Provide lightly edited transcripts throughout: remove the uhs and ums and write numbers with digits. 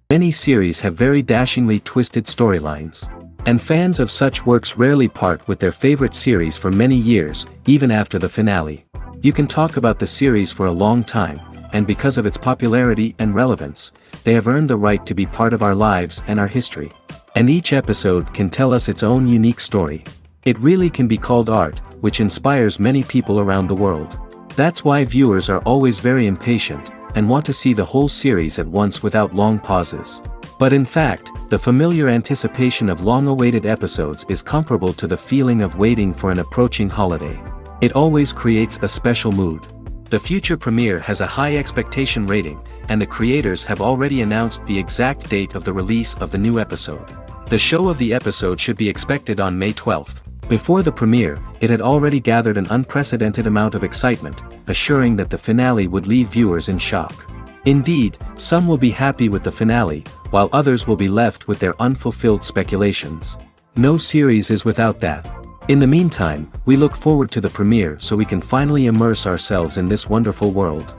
Many series have very dashingly twisted storylines. And fans of such works rarely part with their favorite series for many years, even after the finale. You can talk about the series for a long time, and because of its popularity and relevance, they have earned the right to be part of our lives and our history. And each episode can tell us its own unique story. It really can be called art, which inspires many people around the world. That's why viewers are always very impatient, and want to see the whole series at once without long pauses. But in fact, the familiar anticipation of long-awaited episodes is comparable to the feeling of waiting for an approaching holiday. It always creates a special mood. The future premiere has a high expectation rating, and the creators have already announced the exact date of the release of the new episode. The show of the episode should be expected on May 12th. Before the premiere, it had already gathered an unprecedented amount of excitement, assuring that the finale would leave viewers in shock. Indeed, some will be happy with the finale, while others will be left with their unfulfilled speculations. No series is without that. In the meantime, we look forward to the premiere so we can finally immerse ourselves in this wonderful world.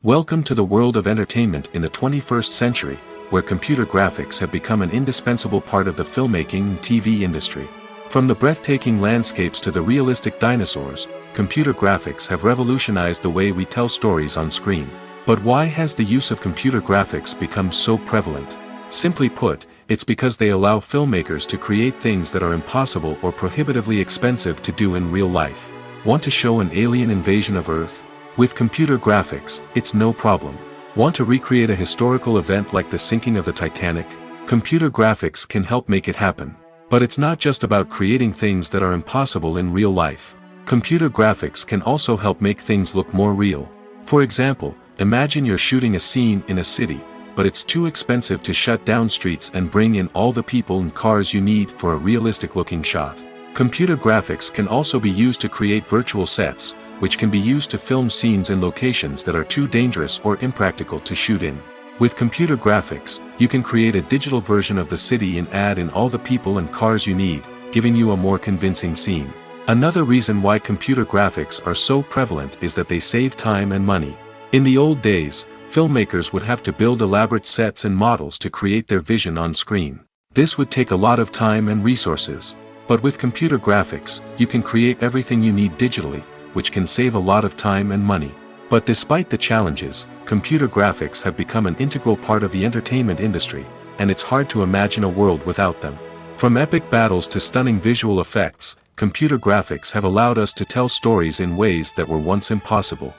Welcome to the world of entertainment in the 21st century, where computer graphics have become an indispensable part of the filmmaking and TV industry. From the breathtaking landscapes to the realistic dinosaurs, computer graphics have revolutionized the way we tell stories on screen. But why has the use of computer graphics become so prevalent? Simply put, it's because they allow filmmakers to create things that are impossible or prohibitively expensive to do in real life. Want to show an alien invasion of Earth? With computer graphics, it's no problem. Want to recreate a historical event like the sinking of the Titanic? Computer graphics can help make it happen. But it's not just about creating things that are impossible in real life. Computer graphics can also help make things look more real. For example, imagine you're shooting a scene in a city, but it's too expensive to shut down streets and bring in all the people and cars you need for a realistic-looking shot. Computer graphics can also be used to create virtual sets, which can be used to film scenes in locations that are too dangerous or impractical to shoot in. With computer graphics, you can create a digital version of the city and add in all the people and cars you need, giving you a more convincing scene. Another reason why computer graphics are so prevalent is that they save time and money. In the old days, filmmakers would have to build elaborate sets and models to create their vision on screen. This would take a lot of time and resources. But with computer graphics, you can create everything you need digitally, which can save a lot of time and money. But despite the challenges, computer graphics have become an integral part of the entertainment industry, and it's hard to imagine a world without them. From epic battles to stunning visual effects, computer graphics have allowed us to tell stories in ways that were once impossible.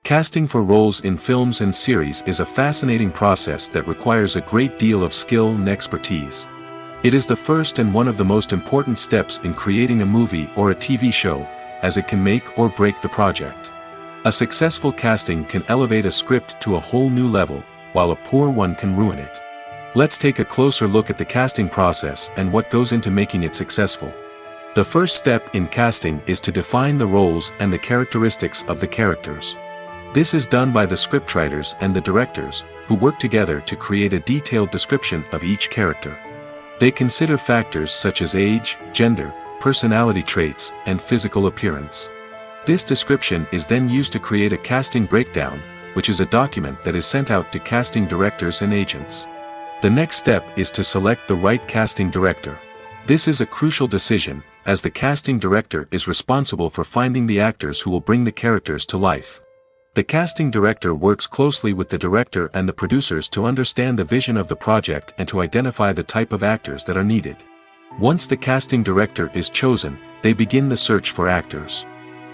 Casting for roles in films and series is a fascinating process that requires a great deal of skill and expertise. It is the first and one of the most important steps in creating a movie or a TV show, as it can make or break the project. A successful casting can elevate a script to a whole new level, while a poor one can ruin it. Let's take a closer look at the casting process and what goes into making it successful. The first step in casting is to define the roles and the characteristics of the characters. This is done by the scriptwriters and the directors, who work together to create a detailed description of each character. They consider factors such as age, gender, personality traits, and physical appearance. This description is then used to create a casting breakdown, which is a document that is sent out to casting directors and agents. The next step is to select the right casting director. This is a crucial decision, as the casting director is responsible for finding the actors who will bring the characters to life. The casting director works closely with the director and the producers to understand the vision of the project and to identify the type of actors that are needed. Once the casting director is chosen, they begin the search for actors.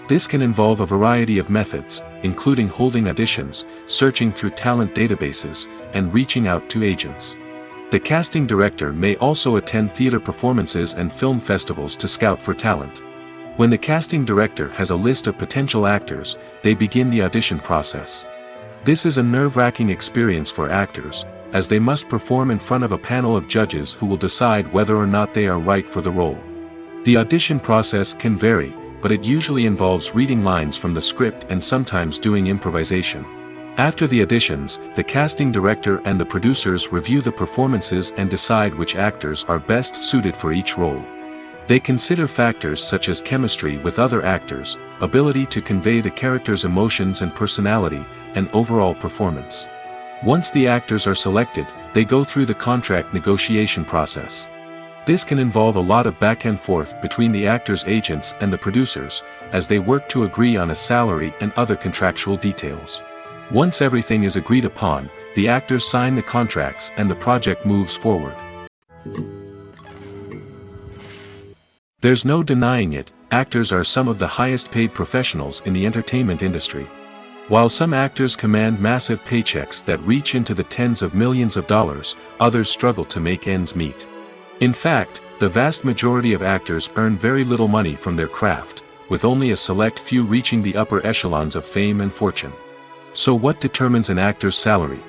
This can involve a variety of methods, including holding auditions, searching through talent databases, and reaching out to agents. The casting director may also attend theater performances and film festivals to scout for talent. When the casting director has a list of potential actors, they begin the audition process. This is a nerve-wracking experience for actors, as they must perform in front of a panel of judges who will decide whether or not they are right for the role. The audition process can vary, but it usually involves reading lines from the script and sometimes doing improvisation. After the auditions, the casting director and the producers review the performances and decide which actors are best suited for each role. They consider factors such as chemistry with other actors, ability to convey the character's emotions and personality, and overall performance. Once the actors are selected, they go through the contract negotiation process. This can involve a lot of back and forth between the actors' agents and the producers, as they work to agree on a salary and other contractual details. Once everything is agreed upon, the actors sign the contracts and the project moves forward. There's no denying it, actors are some of the highest paid professionals in the entertainment industry. While some actors command massive paychecks that reach into the tens of millions of dollars, others struggle to make ends meet. In fact, the vast majority of actors earn very little money from their craft, with only a select few reaching the upper echelons of fame and fortune. So what determines an actor's salary?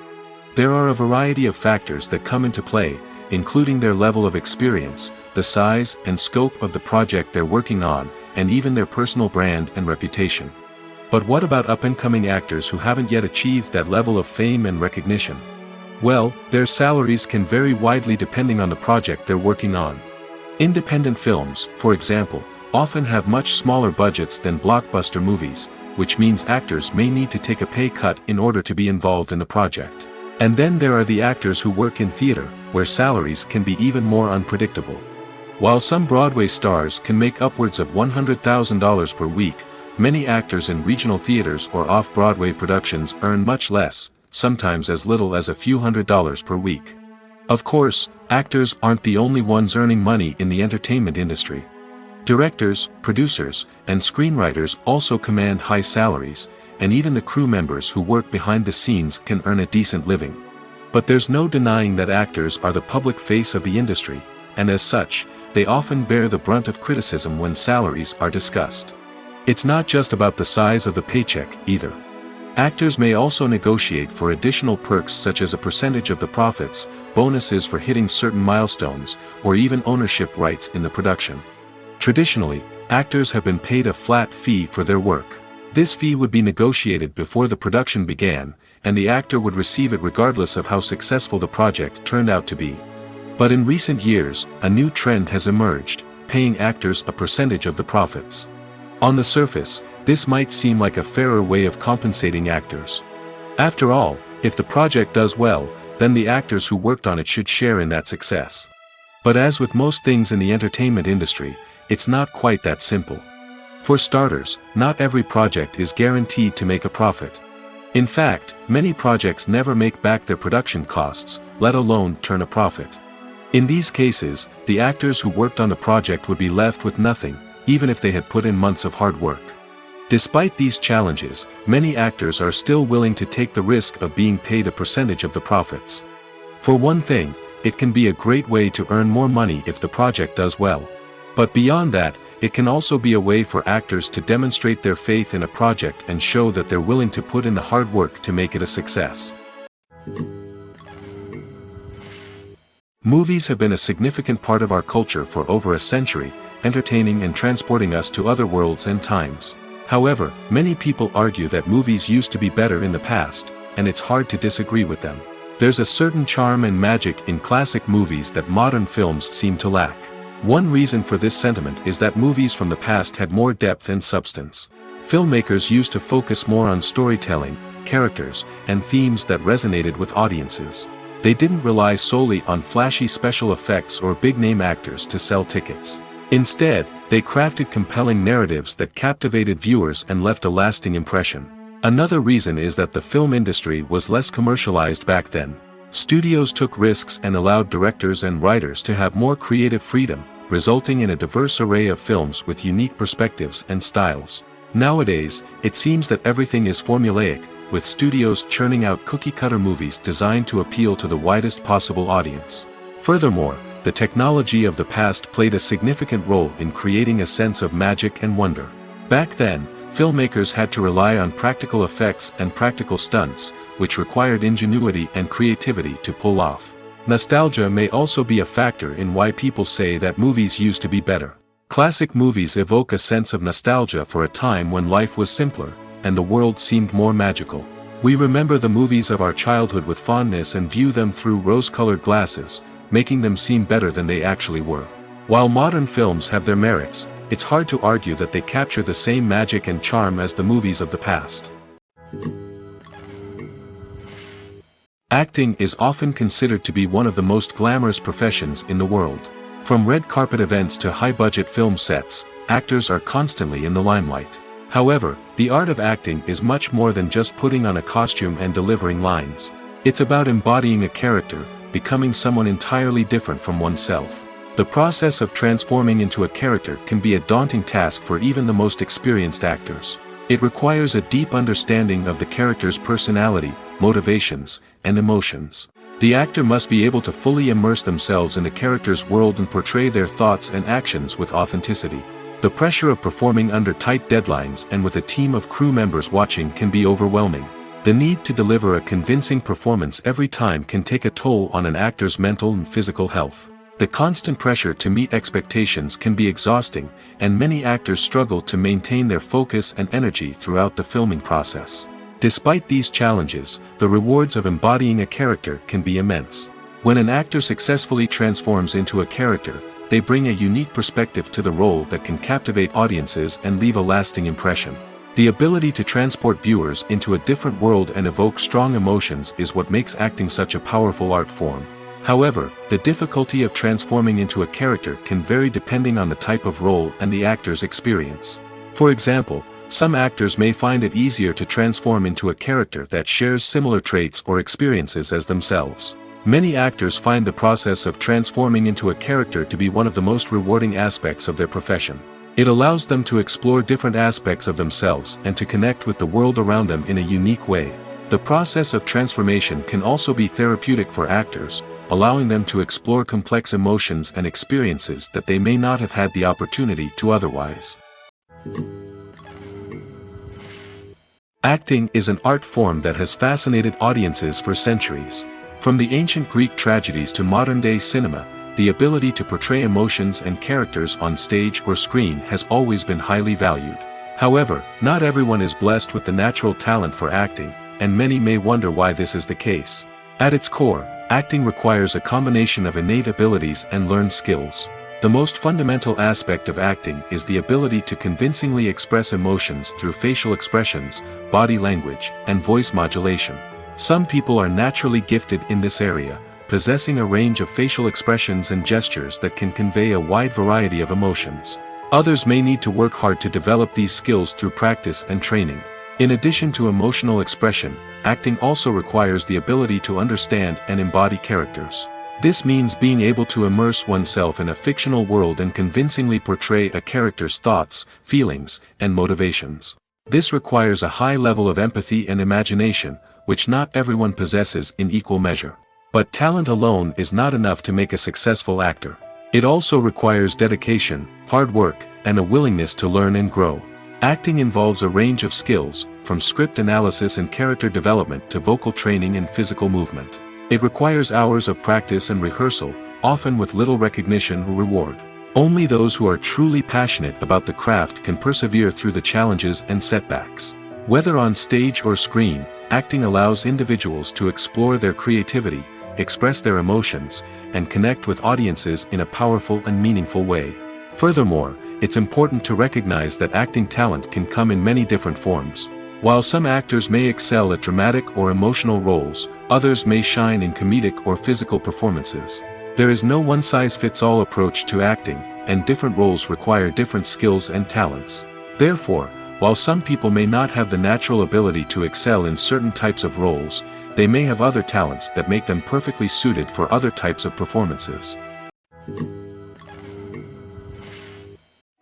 There are a variety of factors that come into play, including their level of experience, the size and scope of the project they're working on, and even their personal brand and reputation. But what about up-and-coming actors who haven't yet achieved that level of fame and recognition? Well, their salaries can vary widely depending on the project they're working on. Independent films, for example, often have much smaller budgets than blockbuster movies, which means actors may need to take a pay cut in order to be involved in the project. And then there are the actors who work in theater, where salaries can be even more unpredictable. While some Broadway stars can make upwards of $100,000 per week, many actors in regional theaters or off-Broadway productions earn much less, sometimes as little as a few $100s per week. Of course, actors aren't the only ones earning money in the entertainment industry. Directors, producers, and screenwriters also command high salaries, and even the crew members who work behind the scenes can earn a decent living. But there's no denying that actors are the public face of the industry, and as such, they often bear the brunt of criticism when salaries are discussed. It's not just about the size of the paycheck, either. Actors may also negotiate for additional perks such as a percentage of the profits, bonuses for hitting certain milestones, or even ownership rights in the production. Traditionally, actors have been paid a flat fee for their work. This fee would be negotiated before the production began, and the actor would receive it regardless of how successful the project turned out to be. But in recent years, a new trend has emerged, paying actors a percentage of the profits. On the surface, this might seem like a fairer way of compensating actors. After all, if the project does well, then the actors who worked on it should share in that success. But as with most things in the entertainment industry, it's not quite that simple. For starters, not every project is guaranteed to make a profit. In fact, many projects never make back their production costs, let alone turn a profit. In these cases, the actors who worked on the project would be left with nothing, even if they had put in months of hard work. Despite these challenges, many actors are still willing to take the risk of being paid a percentage of the profits. For one thing, it can be a great way to earn more money if the project does well. But beyond that, it can also be a way for actors to demonstrate their faith in a project and show that they're willing to put in the hard work to make it a success. Movies have been a significant part of our culture for over a century, entertaining and transporting us to other worlds and times. However, many people argue that movies used to be better in the past, and it's hard to disagree with them. There's a certain charm and magic in classic movies that modern films seem to lack. One reason for this sentiment is that movies from the past had more depth and substance. Filmmakers used to focus more on storytelling, characters, and themes that resonated with audiences. They didn't rely solely on flashy special effects or big-name actors to sell tickets. Instead, they crafted compelling narratives that captivated viewers and left a lasting impression. Another reason is that the film industry was less commercialized back then. Studios took risks and allowed directors and writers to have more creative freedom, resulting in a diverse array of films with unique perspectives and styles. Nowadays, it seems that everything is formulaic, with studios churning out cookie-cutter movies designed to appeal to the widest possible audience. Furthermore, the technology of the past played a significant role in creating a sense of magic and wonder. Back then, filmmakers had to rely on practical effects and practical stunts, which required ingenuity and creativity to pull off. Nostalgia may also be a factor in why people say that movies used to be better. Classic movies evoke a sense of nostalgia for a time when life was simpler, and the world seemed more magical. We remember the movies of our childhood with fondness and view them through rose-colored glasses, making them seem better than they actually were. While modern films have their merits, it's hard to argue that they capture the same magic and charm as the movies of the past. Acting is often considered to be one of the most glamorous professions in the world. From red carpet events to high-budget film sets, actors are constantly in the limelight. However, the art of acting is much more than just putting on a costume and delivering lines. It's about embodying a character, becoming someone entirely different from oneself. The process of transforming into a character can be a daunting task for even the most experienced actors. It requires a deep understanding of the character's personality, motivations, and emotions. The actor must be able to fully immerse themselves in the character's world and portray their thoughts and actions with authenticity. The pressure of performing under tight deadlines and with a team of crew members watching can be overwhelming. The need to deliver a convincing performance every time can take a toll on an actor's mental and physical health. The constant pressure to meet expectations can be exhausting, and many actors struggle to maintain their focus and energy throughout the filming process. Despite these challenges, the rewards of embodying a character can be immense. When an actor successfully transforms into a character, they bring a unique perspective to the role that can captivate audiences and leave a lasting impression. The ability to transport viewers into a different world and evoke strong emotions is what makes acting such a powerful art form. However, the difficulty of transforming into a character can vary depending on the type of role and the actor's experience. For example, some actors may find it easier to transform into a character that shares similar traits or experiences as themselves. Many actors find the process of transforming into a character to be one of the most rewarding aspects of their profession. It allows them to explore different aspects of themselves and to connect with the world around them in a unique way. The process of transformation can also be therapeutic for actors, allowing them to explore complex emotions and experiences that they may not have had the opportunity to otherwise. Acting is an art form that has fascinated audiences for centuries. From the ancient Greek tragedies to modern-day cinema, the ability to portray emotions and characters on stage or screen has always been highly valued. However, not everyone is blessed with the natural talent for acting, and many may wonder why this is the case. At its core, acting requires a combination of innate abilities and learned skills. The most fundamental aspect of acting is the ability to convincingly express emotions through facial expressions, body language, and voice modulation. Some people are naturally gifted in this area, possessing a range of facial expressions and gestures that can convey a wide variety of emotions. Others may need to work hard to develop these skills through practice and training. In addition to emotional expression, acting also requires the ability to understand and embody characters. This means being able to immerse oneself in a fictional world and convincingly portray a character's thoughts, feelings, and motivations. This requires a high level of empathy and imagination, which not everyone possesses in equal measure. But talent alone is not enough to make a successful actor. It also requires dedication, hard work, and a willingness to learn and grow. Acting involves a range of skills, from script analysis and character development to vocal training and physical movement. It requires hours of practice and rehearsal, often with little recognition or reward. Only those who are truly passionate about the craft can persevere through the challenges and setbacks. Whether on stage or screen, acting allows individuals to explore their creativity, express their emotions, and connect with audiences in a powerful and meaningful way. Furthermore, it's important to recognize that acting talent can come in many different forms. While some actors may excel at dramatic or emotional roles, others may shine in comedic or physical performances. There is no one-size-fits-all approach to acting, and different roles require different skills and talents. Therefore, while some people may not have the natural ability to excel in certain types of roles, they may have other talents that make them perfectly suited for other types of performances.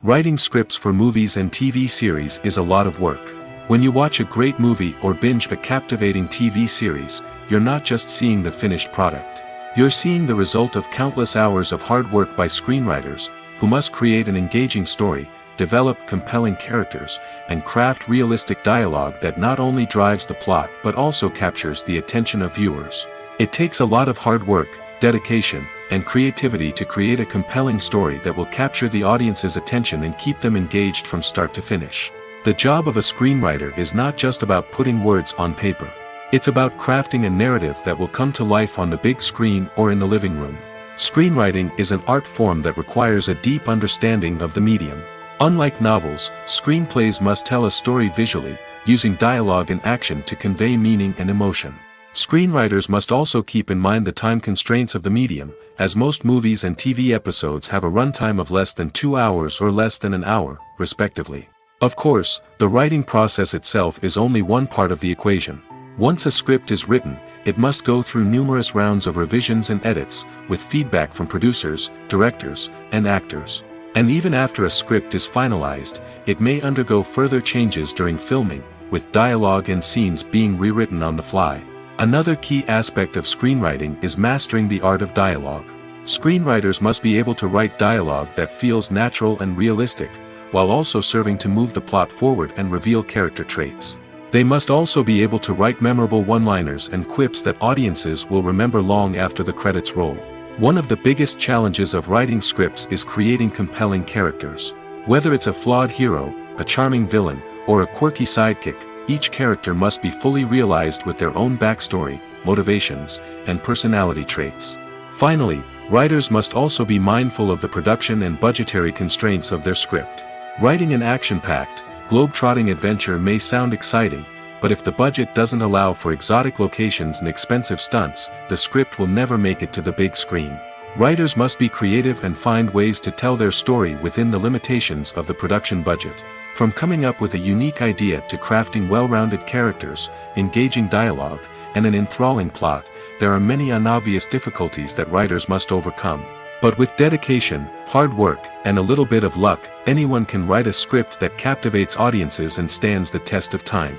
Writing scripts for movies and TV series is a lot of work. When you watch a great movie or binge a captivating TV series, you're not just seeing the finished product. You're seeing the result of countless hours of hard work by screenwriters, who must create an engaging story, develop compelling characters, and craft realistic dialogue that not only drives the plot but also captures the attention of viewers. It takes a lot of hard work, dedication, and creativity to create a compelling story that will capture the audience's attention and keep them engaged from start to finish. The job of a screenwriter is not just about putting words on paper. It's about crafting a narrative that will come to life on the big screen or in the living room. Screenwriting is an art form that requires a deep understanding of the medium. Unlike novels, screenplays must tell a story visually, using dialogue and action to convey meaning and emotion. Screenwriters must also keep in mind the time constraints of the medium, as most movies and TV episodes have a runtime of less than 2 hours or less than an hour, respectively. Of course, the writing process itself is only one part of the equation. Once a script is written, it must go through numerous rounds of revisions and edits, with feedback from producers, directors, and actors. And even after a script is finalized, it may undergo further changes during filming, with dialogue and scenes being rewritten on the fly. Another key aspect of screenwriting is mastering the art of dialogue. Screenwriters must be able to write dialogue that feels natural and realistic, while also serving to move the plot forward and reveal character traits. They must also be able to write memorable one-liners and quips that audiences will remember long after the credits roll. One of the biggest challenges of writing scripts is creating compelling characters. Whether it's a flawed hero, a charming villain, or a quirky sidekick, each character must be fully realized with their own backstory, motivations, and personality traits. Finally, writers must also be mindful of the production and budgetary constraints of their script. Writing an action-packed, globe-trotting adventure may sound exciting, but if the budget doesn't allow for exotic locations and expensive stunts, the script will never make it to the big screen. Writers must be creative and find ways to tell their story within the limitations of the production budget. From coming up with a unique idea to crafting well-rounded characters, engaging dialogue, and an enthralling plot, there are many unobvious difficulties that writers must overcome. But with dedication, hard work, and a little bit of luck, anyone can write a script that captivates audiences and stands the test of time.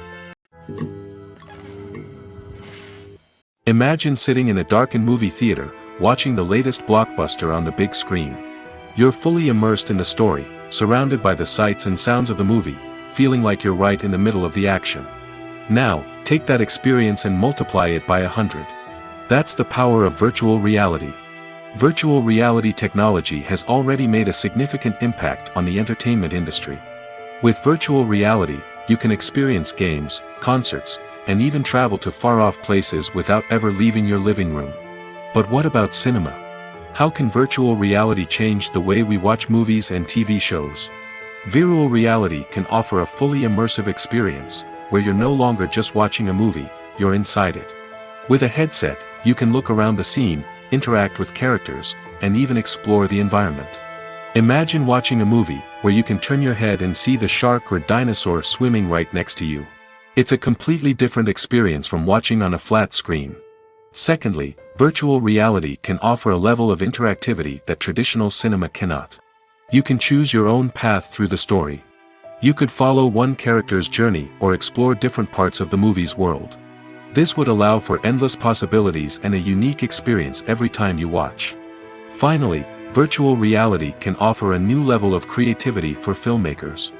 Imagine sitting in a darkened movie theater, watching the latest blockbuster on the big screen. You're fully immersed in the story, surrounded by the sights and sounds of the movie, feeling like you're right in the middle of the action. Now, take that experience and multiply it by 100. That's the power of virtual reality. Virtual reality technology has already made a significant impact on the entertainment industry. With virtual reality, you can experience games, concerts, and even travel to far-off places without ever leaving your living room. But what about cinema? How can virtual reality change the way we watch movies and TV shows? Virtual reality can offer a fully immersive experience, where you're no longer just watching a movie, you're inside it. With a headset, you can look around the scene, interact with characters, and even explore the environment. Imagine watching a movie, where you can turn your head and see the shark or dinosaur swimming right next to you. It's a completely different experience from watching on a flat screen. Secondly, virtual reality can offer a level of interactivity that traditional cinema cannot. You can choose your own path through the story. You could follow one character's journey or explore different parts of the movie's world. This would allow for endless possibilities and a unique experience every time you watch. Finally, virtual reality can offer a new level of creativity for filmmakers.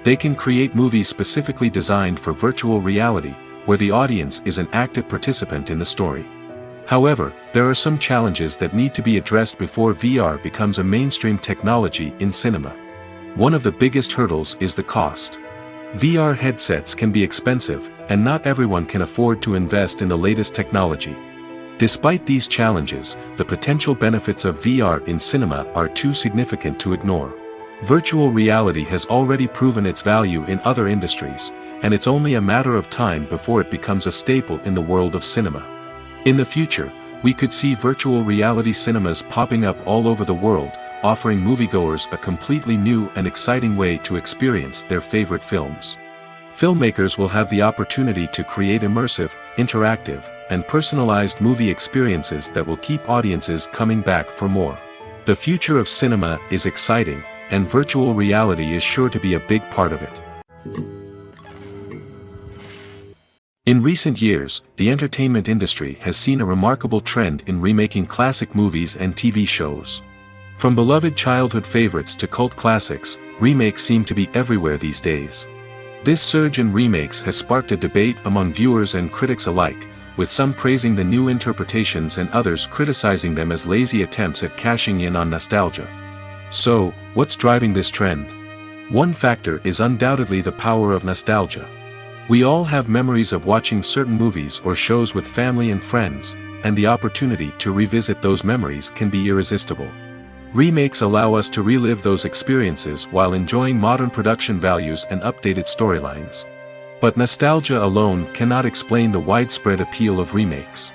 They can create movies specifically designed for virtual reality, where the audience is an active participant in the story. However, there are some challenges that need to be addressed before VR becomes a mainstream technology in cinema. One of the biggest hurdles is the cost. VR headsets can be expensive, and not everyone can afford to invest in the latest technology. Despite these challenges, the potential benefits of VR in cinema are too significant to ignore. Virtual reality has already proven its value in other industries, and it's only a matter of time before it becomes a staple in the world of cinema. In the future, we could see virtual reality cinemas popping up all over the world, offering moviegoers a completely new and exciting way to experience their favorite films. Filmmakers will have the opportunity to create immersive, interactive, and personalized movie experiences that will keep audiences coming back for more. The future of cinema is exciting, and virtual reality is sure to be a big part of it. In recent years, the entertainment industry has seen a remarkable trend in remaking classic movies and TV shows. From beloved childhood favorites to cult classics, remakes seem to be everywhere these days. This surge in remakes has sparked a debate among viewers and critics alike, with some praising the new interpretations and others criticizing them as lazy attempts at cashing in on nostalgia. So, what's driving this trend? One factor is undoubtedly the power of nostalgia. We all have memories of watching certain movies or shows with family and friends, and the opportunity to revisit those memories can be irresistible. Remakes allow us to relive those experiences while enjoying modern production values and updated storylines. But nostalgia alone cannot explain the widespread appeal of remakes.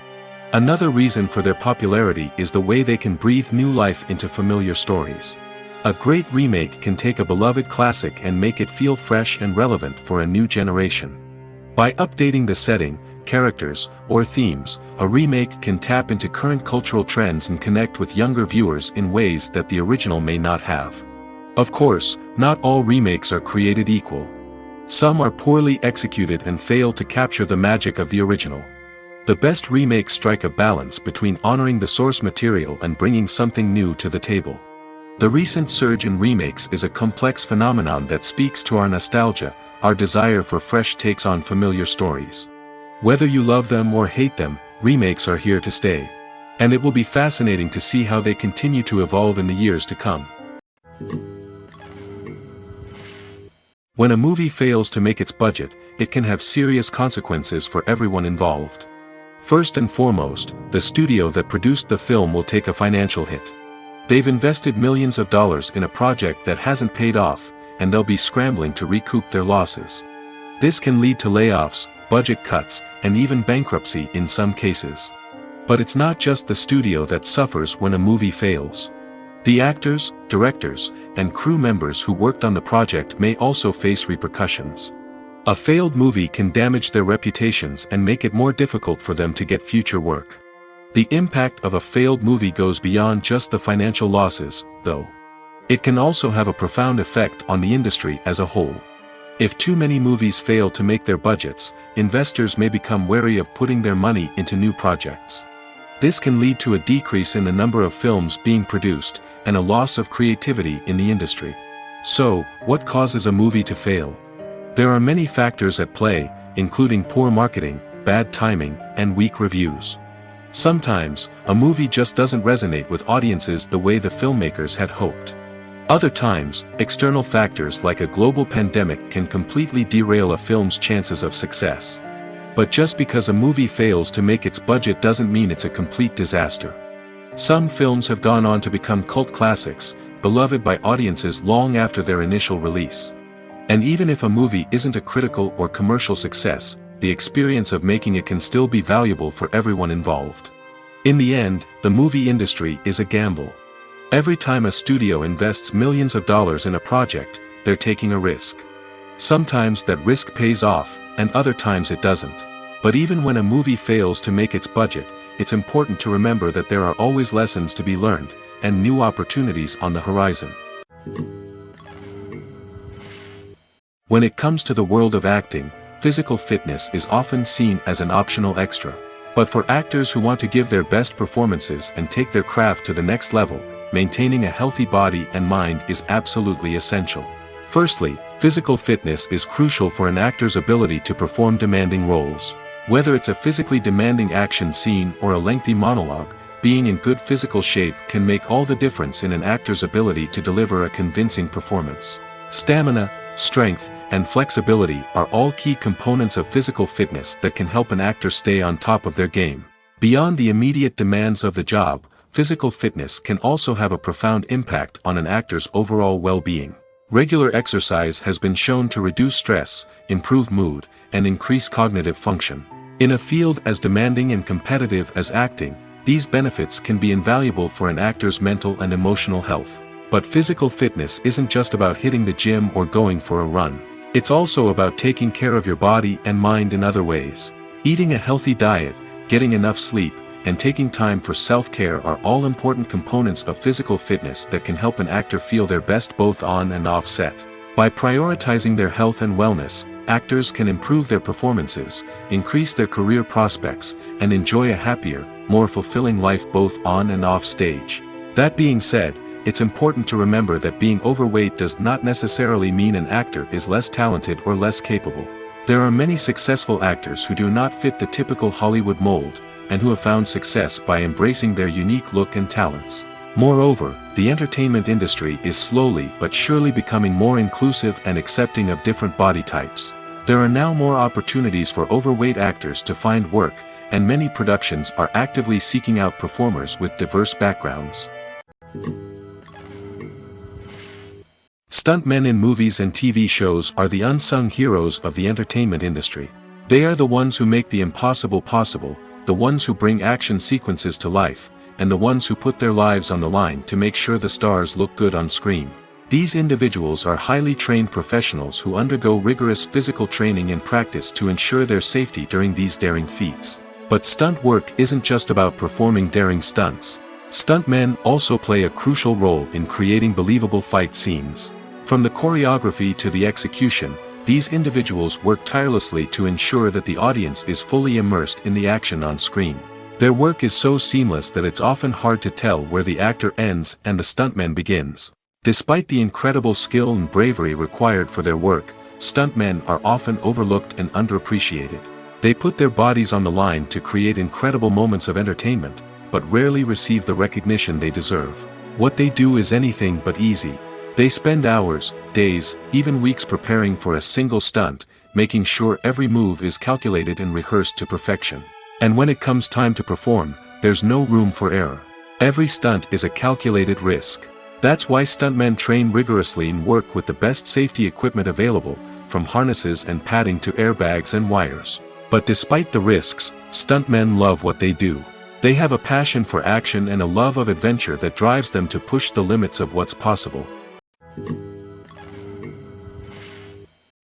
Another reason for their popularity is the way they can breathe new life into familiar stories. A great remake can take a beloved classic and make it feel fresh and relevant for a new generation. By updating the setting, characters, or themes, a remake can tap into current cultural trends and connect with younger viewers in ways that the original may not have. Of course, not all remakes are created equal. Some are poorly executed and fail to capture the magic of the original. The best remakes strike a balance between honoring the source material and bringing something new to the table. The recent surge in remakes is a complex phenomenon that speaks to our nostalgia, our desire for fresh takes on familiar stories. Whether you love them or hate them, remakes are here to stay. And it will be fascinating to see how they continue to evolve in the years to come. When a movie fails to make its budget, it can have serious consequences for everyone involved. First and foremost, the studio that produced the film will take a financial hit. They've invested millions of dollars in a project that hasn't paid off, and they'll be scrambling to recoup their losses. This can lead to layoffs, budget cuts, and even bankruptcy in some cases. But it's not just the studio that suffers when a movie fails. The actors, directors, and crew members who worked on the project may also face repercussions. A failed movie can damage their reputations and make it more difficult for them to get future work. The impact of a failed movie goes beyond just the financial losses, though. It can also have a profound effect on the industry as a whole. If too many movies fail to make their budgets, investors may become wary of putting their money into new projects. This can lead to a decrease in the number of films being produced, and a loss of creativity in the industry. So, what causes a movie to fail? There are many factors at play, including poor marketing, bad timing, and weak reviews. Sometimes, a movie just doesn't resonate with audiences the way the filmmakers had hoped. Other times, external factors like a global pandemic can completely derail a film's chances of success. But just because a movie fails to make its budget doesn't mean it's a complete disaster. Some films have gone on to become cult classics, beloved by audiences long after their initial release. And even if a movie isn't a critical or commercial success, the experience of making it can still be valuable for everyone involved. In the end, the movie industry is a gamble. Every time a studio invests millions of dollars in a project, they're taking a risk. Sometimes that risk pays off, and other times it doesn't. But even when a movie fails to make its budget, it's important to remember that there are always lessons to be learned, and new opportunities on the horizon. When it comes to the world of acting, physical fitness is often seen as an optional extra. But for actors who want to give their best performances and take their craft to the next level, maintaining a healthy body and mind is absolutely essential. Firstly, physical fitness is crucial for an actor's ability to perform demanding roles. Whether it's a physically demanding action scene or a lengthy monologue, being in good physical shape can make all the difference in an actor's ability to deliver a convincing performance. Stamina, strength, and flexibility are all key components of physical fitness that can help an actor stay on top of their game. Beyond the immediate demands of the job, physical fitness can also have a profound impact on an actor's overall well-being. Regular exercise has been shown to reduce stress, improve mood, and increase cognitive function. In a field as demanding and competitive as acting, these benefits can be invaluable for an actor's mental and emotional health. But physical fitness isn't just about hitting the gym or going for a run. It's also about taking care of your body and mind in other ways. Eating a healthy diet, getting enough sleep, and taking time for self-care are all important components of physical fitness that can help an actor feel their best both on and off set. By prioritizing their health and wellness, actors can improve their performances, increase their career prospects, and enjoy a happier, more fulfilling life both on and off stage. That being said, it's important to remember that being overweight does not necessarily mean an actor is less talented or less capable. There are many successful actors who do not fit the typical Hollywood mold, and who have found success by embracing their unique look and talents. Moreover, the entertainment industry is slowly but surely becoming more inclusive and accepting of different body types. There are now more opportunities for overweight actors to find work, and many productions are actively seeking out performers with diverse backgrounds. Stuntmen in movies and TV shows are the unsung heroes of the entertainment industry. They are the ones who make the impossible possible, the ones who bring action sequences to life, and the ones who put their lives on the line to make sure the stars look good on screen. These individuals are highly trained professionals who undergo rigorous physical training and practice to ensure their safety during these daring feats. But stunt work isn't just about performing daring stunts. Stuntmen also play a crucial role in creating believable fight scenes. From the choreography to the execution, these individuals work tirelessly to ensure that the audience is fully immersed in the action on screen. Their work is so seamless that it's often hard to tell where the actor ends and the stuntman begins. Despite the incredible skill and bravery required for their work, stuntmen are often overlooked and underappreciated. They put their bodies on the line to create incredible moments of entertainment, but rarely receive the recognition they deserve. What they do is anything but easy. They spend hours, days, even weeks preparing for a single stunt, making sure every move is calculated and rehearsed to perfection. And when it comes time to perform, there's no room for error. Every stunt is a calculated risk. That's why stuntmen train rigorously and work with the best safety equipment available, from harnesses and padding to airbags and wires. But despite the risks, stuntmen love what they do. They have a passion for action and a love of adventure that drives them to push the limits of what's possible.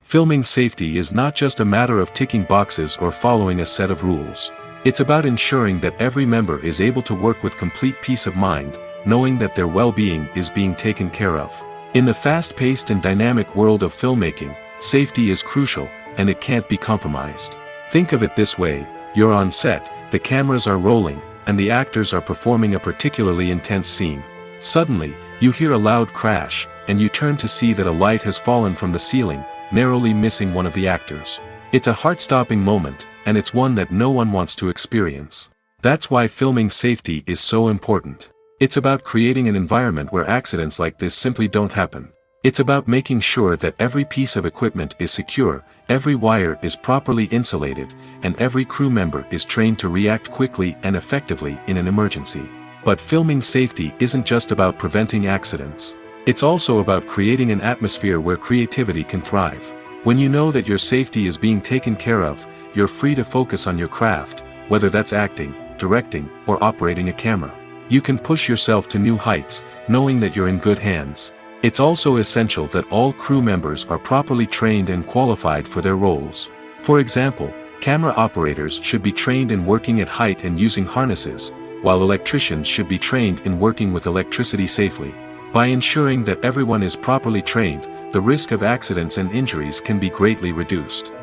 Filming safety is not just a matter of ticking boxes or following a set of rules. It's about ensuring that every member is able to work with complete peace of mind, knowing that their well-being is being taken care of. In the fast-paced and dynamic world of filmmaking, safety is crucial, and it can't be compromised. Think of it this way: you're on set, the cameras are rolling, and the actors are performing a particularly intense scene. Suddenly, you hear a loud crash, and you turn to see that a light has fallen from the ceiling, narrowly missing one of the actors. It's a heart-stopping moment, and it's one that no one wants to experience. That's why filming safety is so important. It's about creating an environment where accidents like this simply don't happen. It's about making sure that every piece of equipment is secure, every wire is properly insulated, and every crew member is trained to react quickly and effectively in an emergency. But filming safety isn't just about preventing accidents. It's also about creating an atmosphere where creativity can thrive. When you know that your safety is being taken care of, you're free to focus on your craft, whether that's acting, directing, or operating a camera. You can push yourself to new heights, knowing that you're in good hands. It's also essential that all crew members are properly trained and qualified for their roles. For example, camera operators should be trained in working at height and using harnesses, while electricians should be trained in working with electricity safely. By ensuring that everyone is properly trained, the risk of accidents and injuries can be greatly reduced.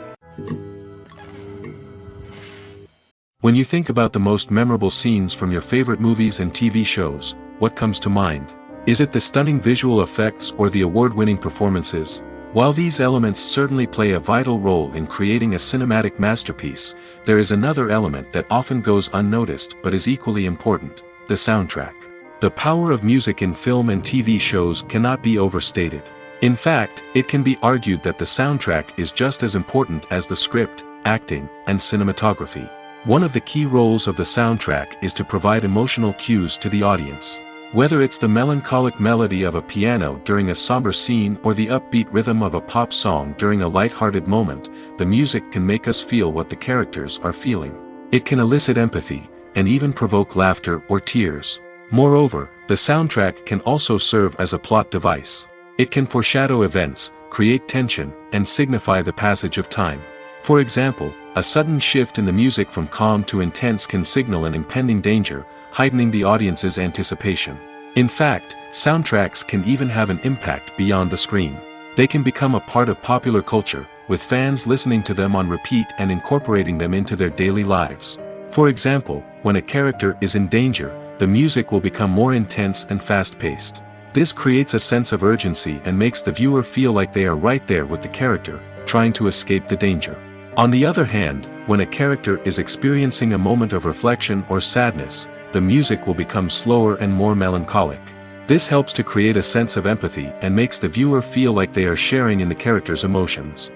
When you think about the most memorable scenes from your favorite movies and TV shows, what comes to mind? Is it the stunning visual effects or the award-winning performances? While these elements certainly play a vital role in creating a cinematic masterpiece, there is another element that often goes unnoticed but is equally important: the soundtrack. The power of music in film and TV shows cannot be overstated. In fact, it can be argued that the soundtrack is just as important as the script, acting, and cinematography. One of the key roles of the soundtrack is to provide emotional cues to the audience. Whether it's the melancholic melody of a piano during a somber scene or the upbeat rhythm of a pop song during a light-hearted moment, the music can make us feel what the characters are feeling. It can elicit empathy, and even provoke laughter or tears. Moreover, the soundtrack can also serve as a plot device. It can foreshadow events, create tension, and signify the passage of time. For example, a sudden shift in the music from calm to intense can signal an impending danger, heightening the audience's anticipation. In fact, soundtracks can even have an impact beyond the screen. They can become a part of popular culture, with fans listening to them on repeat and incorporating them into their daily lives. For example, when a character is in danger, the music will become more intense and fast-paced. This creates a sense of urgency and makes the viewer feel like they are right there with the character, trying to escape the danger. On the other hand, when a character is experiencing a moment of reflection or sadness, the music will become slower and more melancholic. This helps to create a sense of empathy and makes the viewer feel like they are sharing in the character's emotions.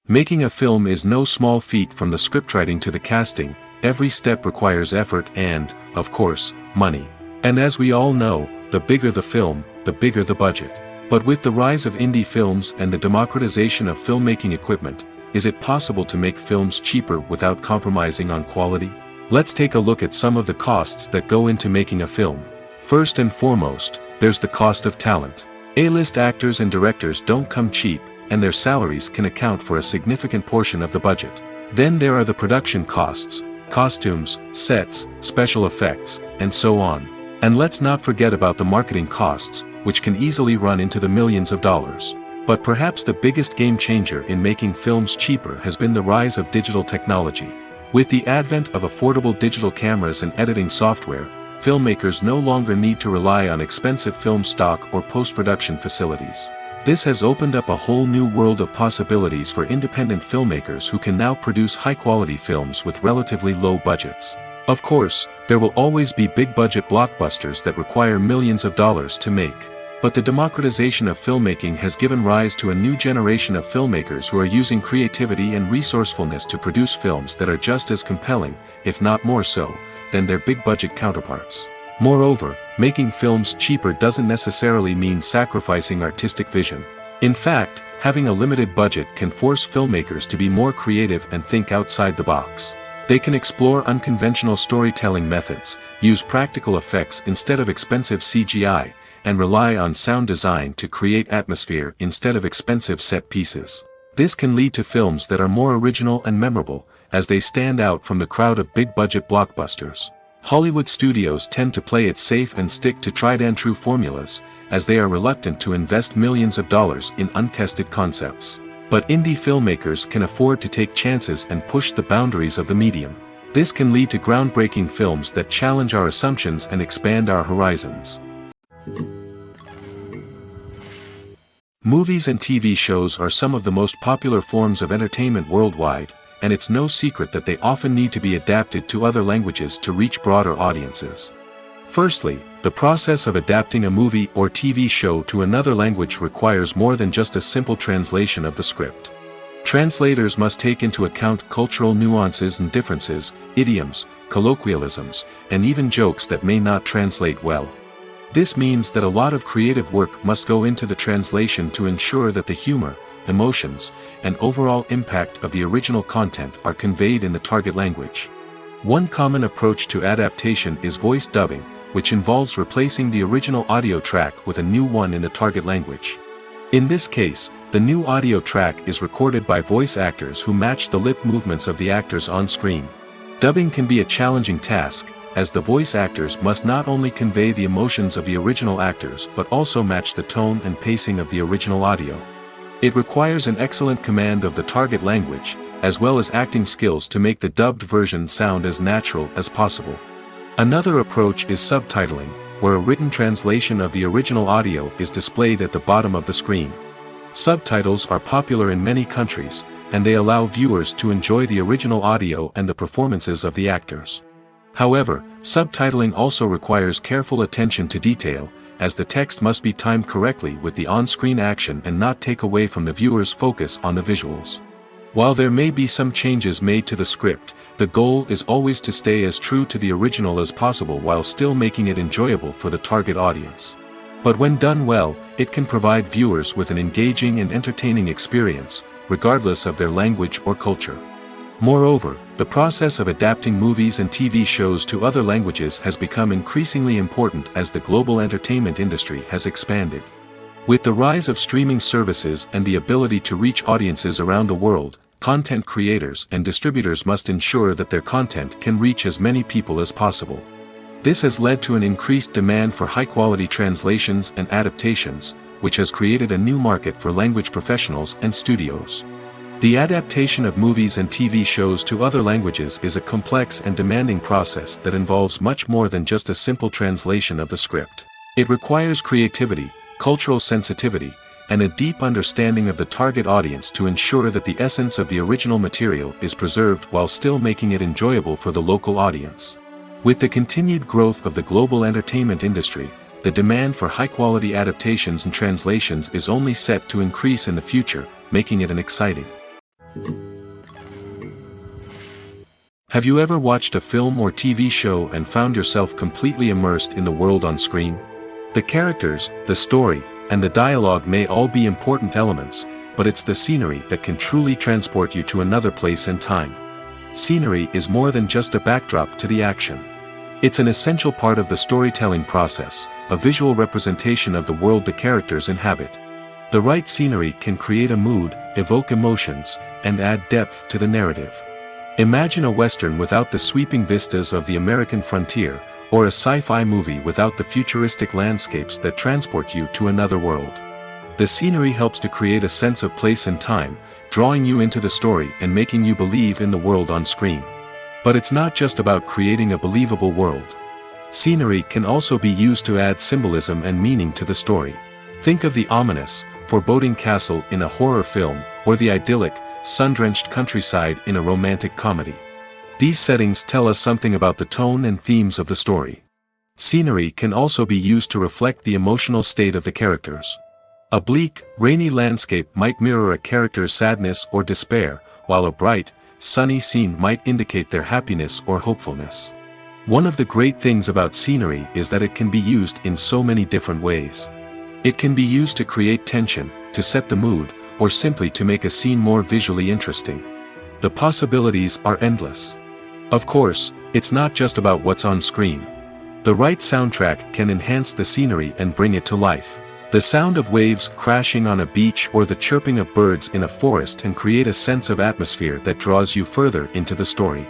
Making a film is no small feat. From the scriptwriting to the casting, every step requires effort and, of course, money. And as we all know, the bigger the film, the bigger the budget. But with the rise of indie films and the democratization of filmmaking equipment, is it possible to make films cheaper without compromising on quality? Let's take a look at some of the costs that go into making a film. First and foremost, there's the cost of talent. A-list actors and directors don't come cheap, and their salaries can account for a significant portion of the budget. Then there are the production costs, costumes, sets, special effects, and so on. And let's not forget about the marketing costs, which can easily run into the millions of dollars. But perhaps the biggest game changer in making films cheaper has been the rise of digital technology. With the advent of affordable digital cameras and editing software, filmmakers no longer need to rely on expensive film stock or post-production facilities. This has opened up a whole new world of possibilities for independent filmmakers who can now produce high-quality films with relatively low budgets. Of course, there will always be big-budget blockbusters that require millions of dollars to make. But the democratization of filmmaking has given rise to a new generation of filmmakers who are using creativity and resourcefulness to produce films that are just as compelling, if not more so, than their big-budget counterparts. Moreover, making films cheaper doesn't necessarily mean sacrificing artistic vision. In fact, having a limited budget can force filmmakers to be more creative and think outside the box. They can explore unconventional storytelling methods, use practical effects instead of expensive CGI, and rely on sound design to create atmosphere instead of expensive set pieces. This can lead to films that are more original and memorable, as they stand out from the crowd of big-budget blockbusters. Hollywood studios tend to play it safe and stick to tried-and-true formulas, as they are reluctant to invest millions of dollars in untested concepts. But indie filmmakers can afford to take chances and push the boundaries of the medium. This can lead to groundbreaking films that challenge our assumptions and expand our horizons. Movies and TV shows are some of the most popular forms of entertainment worldwide, and it's no secret that they often need to be adapted to other languages to reach broader audiences. Firstly, the process of adapting a movie or TV show to another language requires more than just a simple translation of the script. Translators must take into account cultural nuances and differences, idioms, colloquialisms, and even jokes that may not translate well. This means that a lot of creative work must go into the translation to ensure that the humor, emotions, and overall impact of the original content are conveyed in the target language. One common approach to adaptation is voice dubbing, which involves replacing the original audio track with a new one in the target language. In this case, the new audio track is recorded by voice actors who match the lip movements of the actors on screen. Dubbing can be a challenging task, as the voice actors must not only convey the emotions of the original actors but also match the tone and pacing of the original audio. It requires an excellent command of the target language, as well as acting skills to make the dubbed version sound as natural as possible. Another approach is subtitling, where a written translation of the original audio is displayed at the bottom of the screen. Subtitles are popular in many countries, and they allow viewers to enjoy the original audio and the performances of the actors. However, subtitling also requires careful attention to detail, as the text must be timed correctly with the on-screen action and not take away from the viewer's focus on the visuals. While there may be some changes made to the script, the goal is always to stay as true to the original as possible while still making it enjoyable for the target audience. But when done well, it can provide viewers with an engaging and entertaining experience, regardless of their language or culture. Moreover, the process of adapting movies and TV shows to other languages has become increasingly important as the global entertainment industry has expanded. With the rise of streaming services and the ability to reach audiences around the world, content creators and distributors must ensure that their content can reach as many people as possible. This has led to an increased demand for high-quality translations and adaptations, which has created a new market for language professionals and studios. The adaptation of movies and TV shows to other languages is a complex and demanding process that involves much more than just a simple translation of the script. It requires creativity, cultural sensitivity, and a deep understanding of the target audience to ensure that the essence of the original material is preserved while still making it enjoyable for the local audience. With the continued growth of the global entertainment industry, the demand for high-quality adaptations and translations is only set to increase in the future, making it an exciting. Have you ever watched a film or TV show and found yourself completely immersed in the world on screen? The characters, the story, and the dialogue may all be important elements, but it's the scenery that can truly transport you to another place and time. Scenery is more than just a backdrop to the action. It's an essential part of the storytelling process, a visual representation of the world the characters inhabit. The right scenery can create a mood, evoke emotions, and add depth to the narrative. Imagine a Western without the sweeping vistas of the American frontier, or a sci-fi movie without the futuristic landscapes that transport you to another world. The scenery helps to create a sense of place and time, drawing you into the story and making you believe in the world on screen. But it's not just about creating a believable world. Scenery can also be used to add symbolism and meaning to the story. Think of the ominous, foreboding castle in a horror film, or the idyllic, sun-drenched countryside in a romantic comedy. These settings tell us something about the tone and themes of the story. Scenery can also be used to reflect the emotional state of the characters. A bleak, rainy landscape might mirror a character's sadness or despair, while a bright, sunny scene might indicate their happiness or hopefulness. One of the great things about scenery is that it can be used in so many different ways. It can be used to create tension, to set the mood, or simply to make a scene more visually interesting. The possibilities are endless. Of course, it's not just about what's on screen. The right soundtrack can enhance the scenery and bring it to life. The sound of waves crashing on a beach or the chirping of birds in a forest can create a sense of atmosphere that draws you further into the story.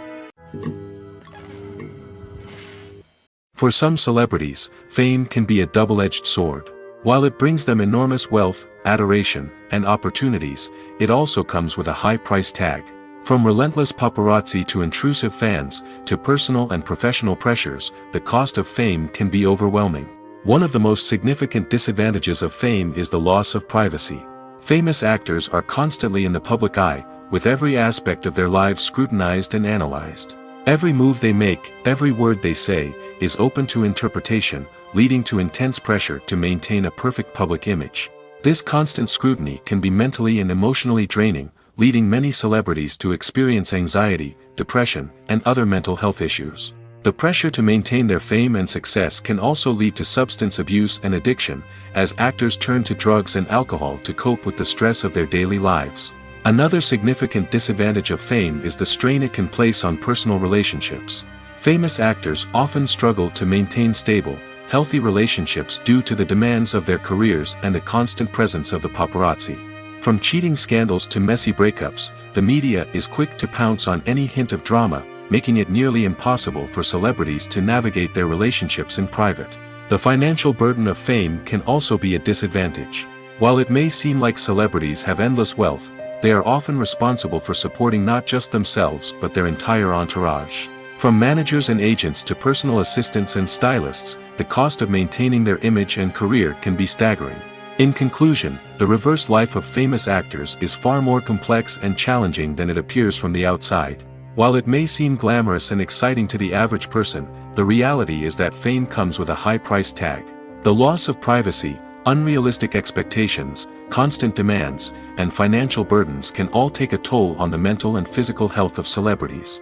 For some celebrities, fame can be a double-edged sword. While it brings them enormous wealth, adoration, and opportunities, it also comes with a high price tag. From relentless paparazzi to intrusive fans, to personal and professional pressures, the cost of fame can be overwhelming. One of the most significant disadvantages of fame is the loss of privacy. Famous actors are constantly in the public eye, with every aspect of their lives scrutinized and analyzed. Every move they make, every word they say, is open to interpretation, leading to intense pressure to maintain a perfect public image. This constant scrutiny can be mentally and emotionally draining, leading many celebrities to experience anxiety, depression, and other mental health issues. The pressure to maintain their fame and success can also lead to substance abuse and addiction, as actors turn to drugs and alcohol to cope with the stress of their daily lives. Another significant disadvantage of fame is the strain it can place on personal relationships. Famous actors often struggle to maintain stable, healthy relationships due to the demands of their careers and the constant presence of the paparazzi. From cheating scandals to messy breakups, the media is quick to pounce on any hint of drama, making it nearly impossible for celebrities to navigate their relationships in private. The financial burden of fame can also be a disadvantage. While it may seem like celebrities have endless wealth, they are often responsible for supporting not just themselves but their entire entourage. From managers and agents to personal assistants and stylists, the cost of maintaining their image and career can be staggering. In conclusion, the reverse life of famous actors is far more complex and challenging than it appears from the outside. While it may seem glamorous and exciting to the average person, the reality is that fame comes with a high price tag. The loss of privacy, unrealistic expectations, constant demands, and financial burdens can all take a toll on the mental and physical health of celebrities.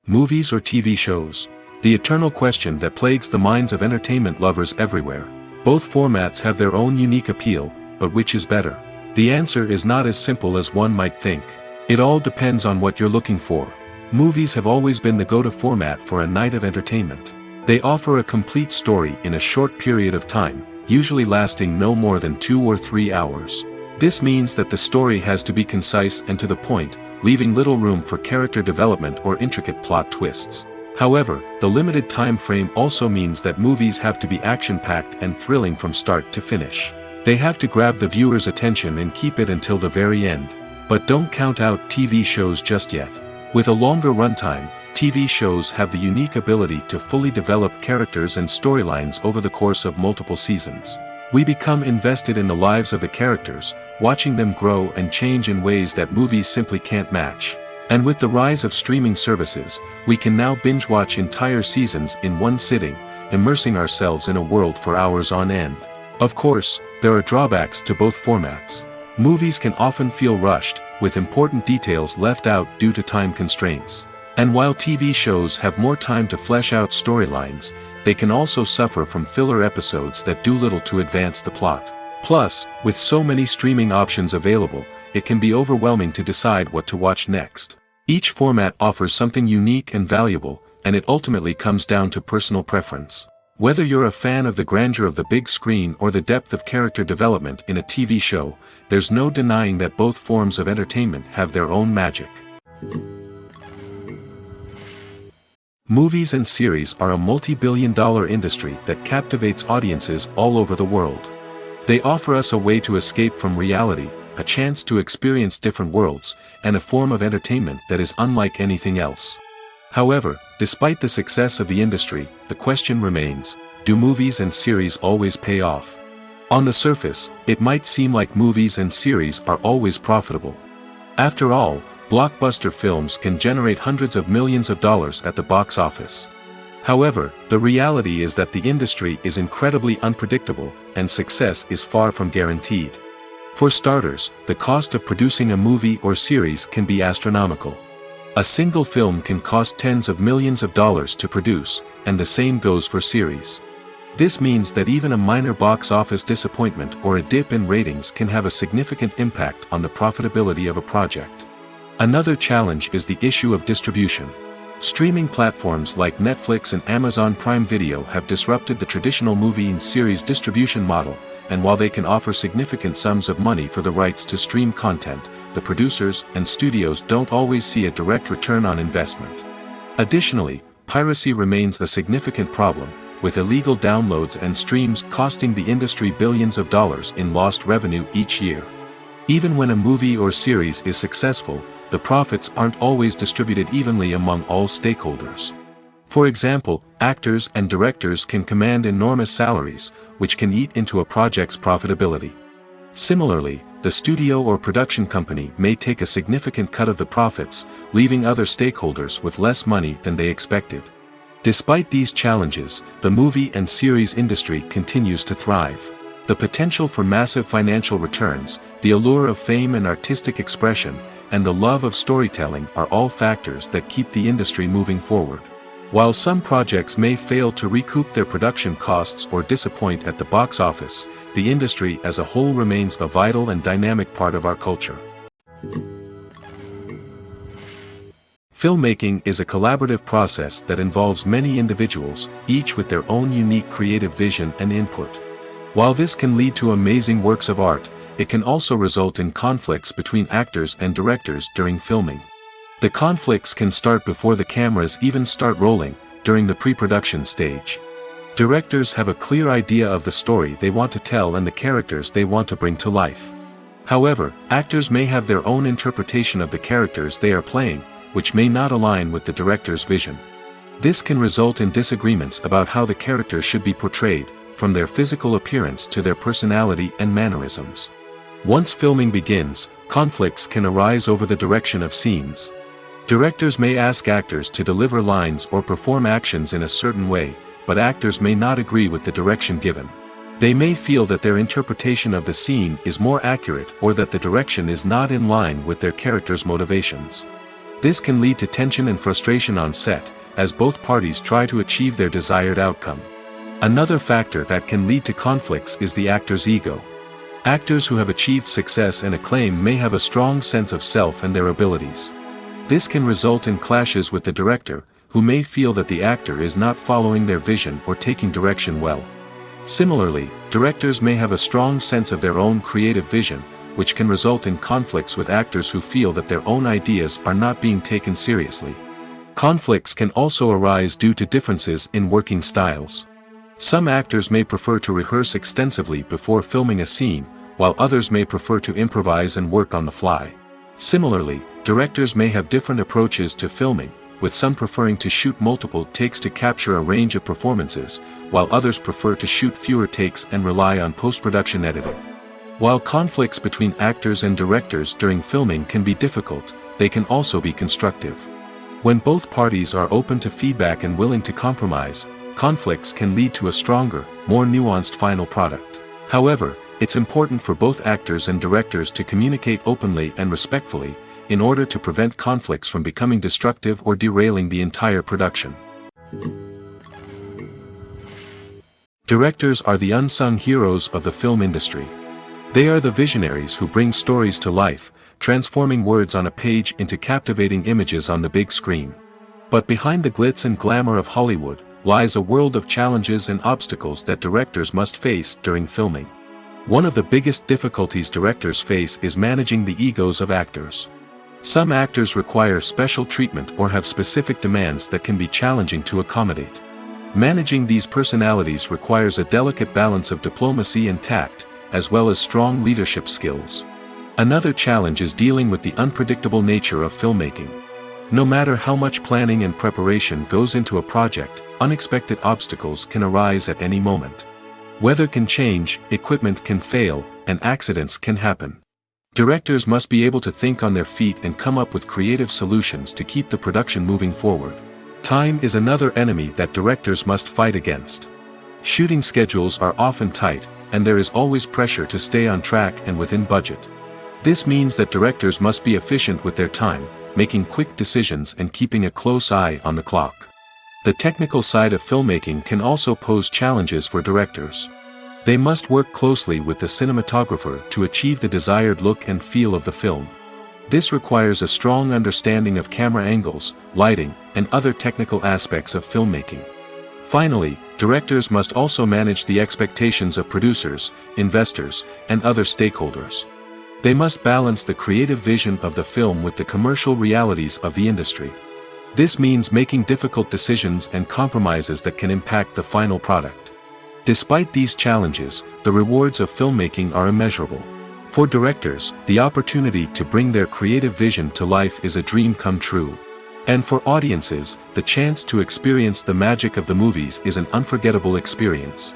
Movies or TV shows? The eternal question that plagues the minds of entertainment lovers everywhere. Both formats have their own unique appeal, but which is better? The answer is not as simple as one might think. It all depends on what you're looking for. Movies have always been the go-to format for a night of entertainment. They offer a complete story in a short period of time, usually lasting no more than 2 or 3 hours. This means that the story has to be concise and to the point, leaving little room for character development or intricate plot twists. However, the limited time frame also means that movies have to be action-packed and thrilling from start to finish. They have to grab the viewer's attention and keep it until the very end. But don't count out TV shows just yet. With a longer runtime, TV shows have the unique ability to fully develop characters and storylines over the course of multiple seasons. We become invested in the lives of the characters, watching them grow and change in ways that movies simply can't match. And with the rise of streaming services, we can now binge-watch entire seasons in one sitting, immersing ourselves in a world for hours on end. Of course, there are drawbacks to both formats. Movies can often feel rushed, with important details left out due to time constraints. And while TV shows have more time to flesh out storylines, they can also suffer from filler episodes that do little to advance the plot. Plus, with so many streaming options available, it can be overwhelming to decide what to watch next. Each format offers something unique and valuable, and it ultimately comes down to personal preference. Whether you're a fan of the grandeur of the big screen or the depth of character development in a TV show, there's no denying that both forms of entertainment have their own magic. Movies and series are a multi-billion-dollar industry that captivates audiences all over the world. They offer us a way to escape from reality, a chance to experience different worlds, and a form of entertainment that is unlike anything else. However, despite the success of the industry, the question remains, do movies and series always pay off? On the surface, it might seem like movies and series are always profitable. After all, blockbuster films can generate hundreds of millions of dollars at the box office. However, the reality is that the industry is incredibly unpredictable, and success is far from guaranteed. For starters, the cost of producing a movie or series can be astronomical. A single film can cost tens of millions of dollars to produce, and the same goes for series. This means that even a minor box office disappointment or a dip in ratings can have a significant impact on the profitability of a project. Another challenge is the issue of distribution. Streaming platforms like Netflix and Amazon Prime Video have disrupted the traditional movie and series distribution model, and while they can offer significant sums of money for the rights to stream content, the producers and studios don't always see a direct return on investment. Additionally, piracy remains a significant problem, with illegal downloads and streams costing the industry billions of dollars in lost revenue each year. Even when a movie or series is successful, the profits aren't always distributed evenly among all stakeholders. For example, actors and directors can command enormous salaries, which can eat into a project's profitability. Similarly, the studio or production company may take a significant cut of the profits, leaving other stakeholders with less money than they expected. Despite these challenges, the movie and series industry continues to thrive. The potential for massive financial returns, the allure of fame and artistic expression, and the love of storytelling are all factors that keep the industry moving forward. While some projects may fail to recoup their production costs or disappoint at the box office, the industry as a whole remains a vital and dynamic part of our culture. Filmmaking is a collaborative process that involves many individuals, each with their own unique creative vision and input. While this can lead to amazing works of art, it can also result in conflicts between actors and directors during filming. The conflicts can start before the cameras even start rolling, during the pre-production stage. Directors have a clear idea of the story they want to tell and the characters they want to bring to life. However, actors may have their own interpretation of the characters they are playing, which may not align with the director's vision. This can result in disagreements about how the characters should be portrayed, from their physical appearance to their personality and mannerisms. Once filming begins, conflicts can arise over the direction of scenes. Directors may ask actors to deliver lines or perform actions in a certain way, but actors may not agree with the direction given. They may feel that their interpretation of the scene is more accurate or that the direction is not in line with their character's motivations. This can lead to tension and frustration on set, as both parties try to achieve their desired outcome. Another factor that can lead to conflicts is the actor's ego. Actors who have achieved success and acclaim may have a strong sense of self and their abilities. This can result in clashes with the director, who may feel that the actor is not following their vision or taking direction well. Similarly, directors may have a strong sense of their own creative vision, which can result in conflicts with actors who feel that their own ideas are not being taken seriously. Conflicts can also arise due to differences in working styles. Some actors may prefer to rehearse extensively before filming a scene, while others may prefer to improvise and work on the fly. Similarly, directors may have different approaches to filming, with some preferring to shoot multiple takes to capture a range of performances, while others prefer to shoot fewer takes and rely on post-production editing. While conflicts between actors and directors during filming can be difficult, they can also be constructive. When both parties are open to feedback and willing to compromise, conflicts can lead to a stronger, more nuanced final product. However, it's important for both actors and directors to communicate openly and respectfully, in order to prevent conflicts from becoming destructive or derailing the entire production. Directors are the unsung heroes of the film industry. They are the visionaries who bring stories to life, transforming words on a page into captivating images on the big screen. But behind the glitz and glamour of Hollywood lies a world of challenges and obstacles that directors must face during filming. One of the biggest difficulties directors face is managing the egos of actors. Some actors require special treatment or have specific demands that can be challenging to accommodate. Managing these personalities requires a delicate balance of diplomacy and tact, as well as strong leadership skills. Another challenge is dealing with the unpredictable nature of filmmaking. No matter how much planning and preparation goes into a project, unexpected obstacles can arise at any moment. Weather can change, equipment can fail, and accidents can happen. Directors must be able to think on their feet and come up with creative solutions to keep the production moving forward. Time is another enemy that directors must fight against. Shooting schedules are often tight, and there is always pressure to stay on track and within budget. This means that directors must be efficient with their time, making quick decisions and keeping a close eye on the clock. The technical side of filmmaking can also pose challenges for directors. They must work closely with the cinematographer to achieve the desired look and feel of the film. This requires a strong understanding of camera angles, lighting, and other technical aspects of filmmaking. Finally, directors must also manage the expectations of producers, investors, and other stakeholders. They must balance the creative vision of the film with the commercial realities of the industry. This means making difficult decisions and compromises that can impact the final product. Despite these challenges, the rewards of filmmaking are immeasurable. For directors, the opportunity to bring their creative vision to life is a dream come true. And for audiences, the chance to experience the magic of the movies is an unforgettable experience.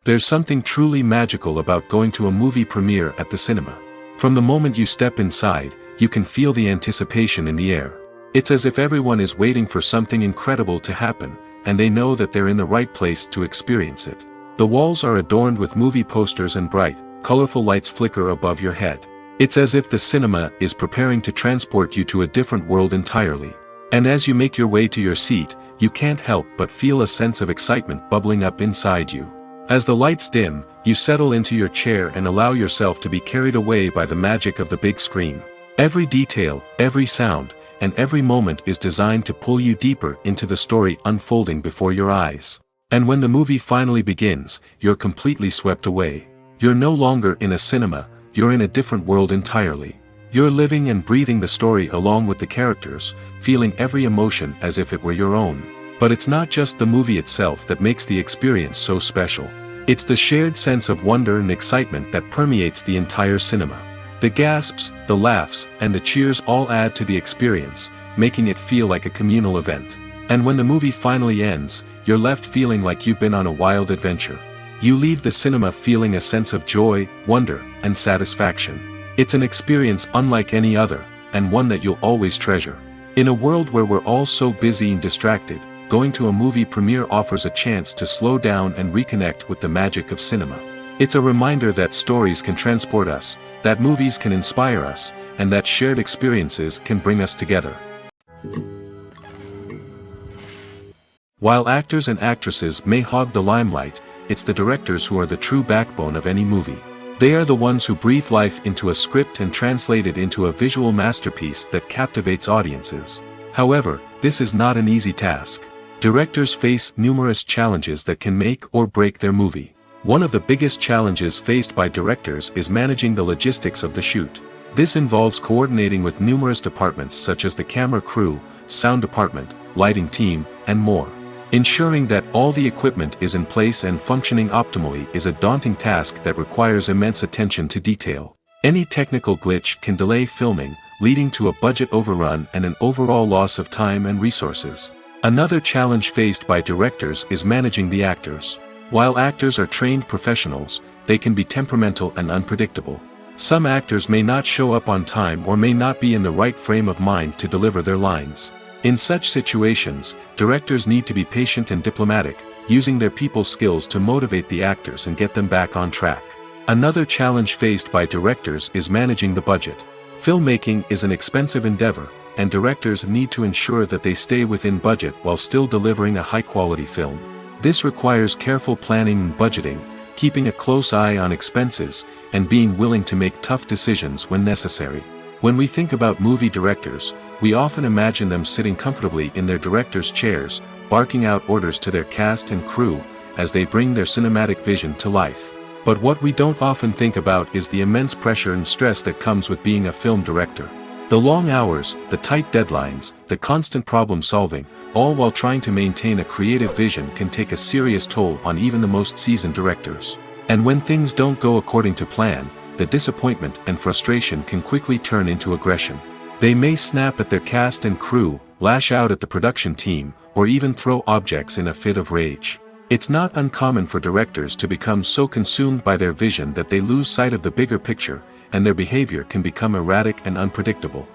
There's something truly magical about going to a movie premiere at the cinema. From the moment you step inside, you can feel the anticipation in the air. It's as if everyone is waiting for something incredible to happen, and they know that they're in the right place to experience it. The walls are adorned with movie posters and bright, colorful lights flicker above your head. It's as if the cinema is preparing to transport you to a different world entirely. And as you make your way to your seat, you can't help but feel a sense of excitement bubbling up inside you. As the lights dim, you settle into your chair and allow yourself to be carried away by the magic of the big screen. Every detail, every sound, and every moment is designed to pull you deeper into the story unfolding before your eyes. And when the movie finally begins, you're completely swept away. You're no longer in a cinema, you're in a different world entirely. You're living and breathing the story along with the characters, feeling every emotion as if it were your own. But it's not just the movie itself that makes the experience so special. It's the shared sense of wonder and excitement that permeates the entire cinema. The gasps, the laughs, and the cheers all add to the experience, making it feel like a communal event. And when the movie finally ends, you're left feeling like you've been on a wild adventure. You leave the cinema feeling a sense of joy, wonder, and satisfaction. It's an experience unlike any other, and one that you'll always treasure. In a world where we're all so busy and distracted, going to a movie premiere offers a chance to slow down and reconnect with the magic of cinema. It's a reminder that stories can transport us, that movies can inspire us, and that shared experiences can bring us together. While actors and actresses may hog the limelight, it's the directors who are the true backbone of any movie. They are the ones who breathe life into a script and translate it into a visual masterpiece that captivates audiences. However, this is not an easy task. Directors face numerous challenges that can make or break their movie. One of the biggest challenges faced by directors is managing the logistics of the shoot. This involves coordinating with numerous departments such as the camera crew, sound department, lighting team, and more. Ensuring that all the equipment is in place and functioning optimally is a daunting task that requires immense attention to detail. Any technical glitch can delay filming, leading to a budget overrun and an overall loss of time and resources. Another challenge faced by directors is managing the actors. While actors are trained professionals, they can be temperamental and unpredictable. Some actors may not show up on time or may not be in the right frame of mind to deliver their lines. In such situations, directors need to be patient and diplomatic, using their people skills to motivate the actors and get them back on track. Another challenge faced by directors is managing the budget. Filmmaking is an expensive endeavor, and directors need to ensure that they stay within budget while still delivering a high-quality film. This requires careful planning and budgeting, keeping a close eye on expenses, and being willing to make tough decisions when necessary. When we think about movie directors, we often imagine them sitting comfortably in their director's chairs, barking out orders to their cast and crew, as they bring their cinematic vision to life. But what we don't often think about is the immense pressure and stress that comes with being a film director. The long hours, the tight deadlines, the constant problem solving, all while trying to maintain a creative vision can take a serious toll on even the most seasoned directors. And when things don't go according to plan, the disappointment and frustration can quickly turn into aggression. They may snap at their cast and crew, lash out at the production team, or even throw objects in a fit of rage. It's not uncommon for directors to become so consumed by their vision that they lose sight of the bigger picture, and their behavior can become erratic and unpredictable.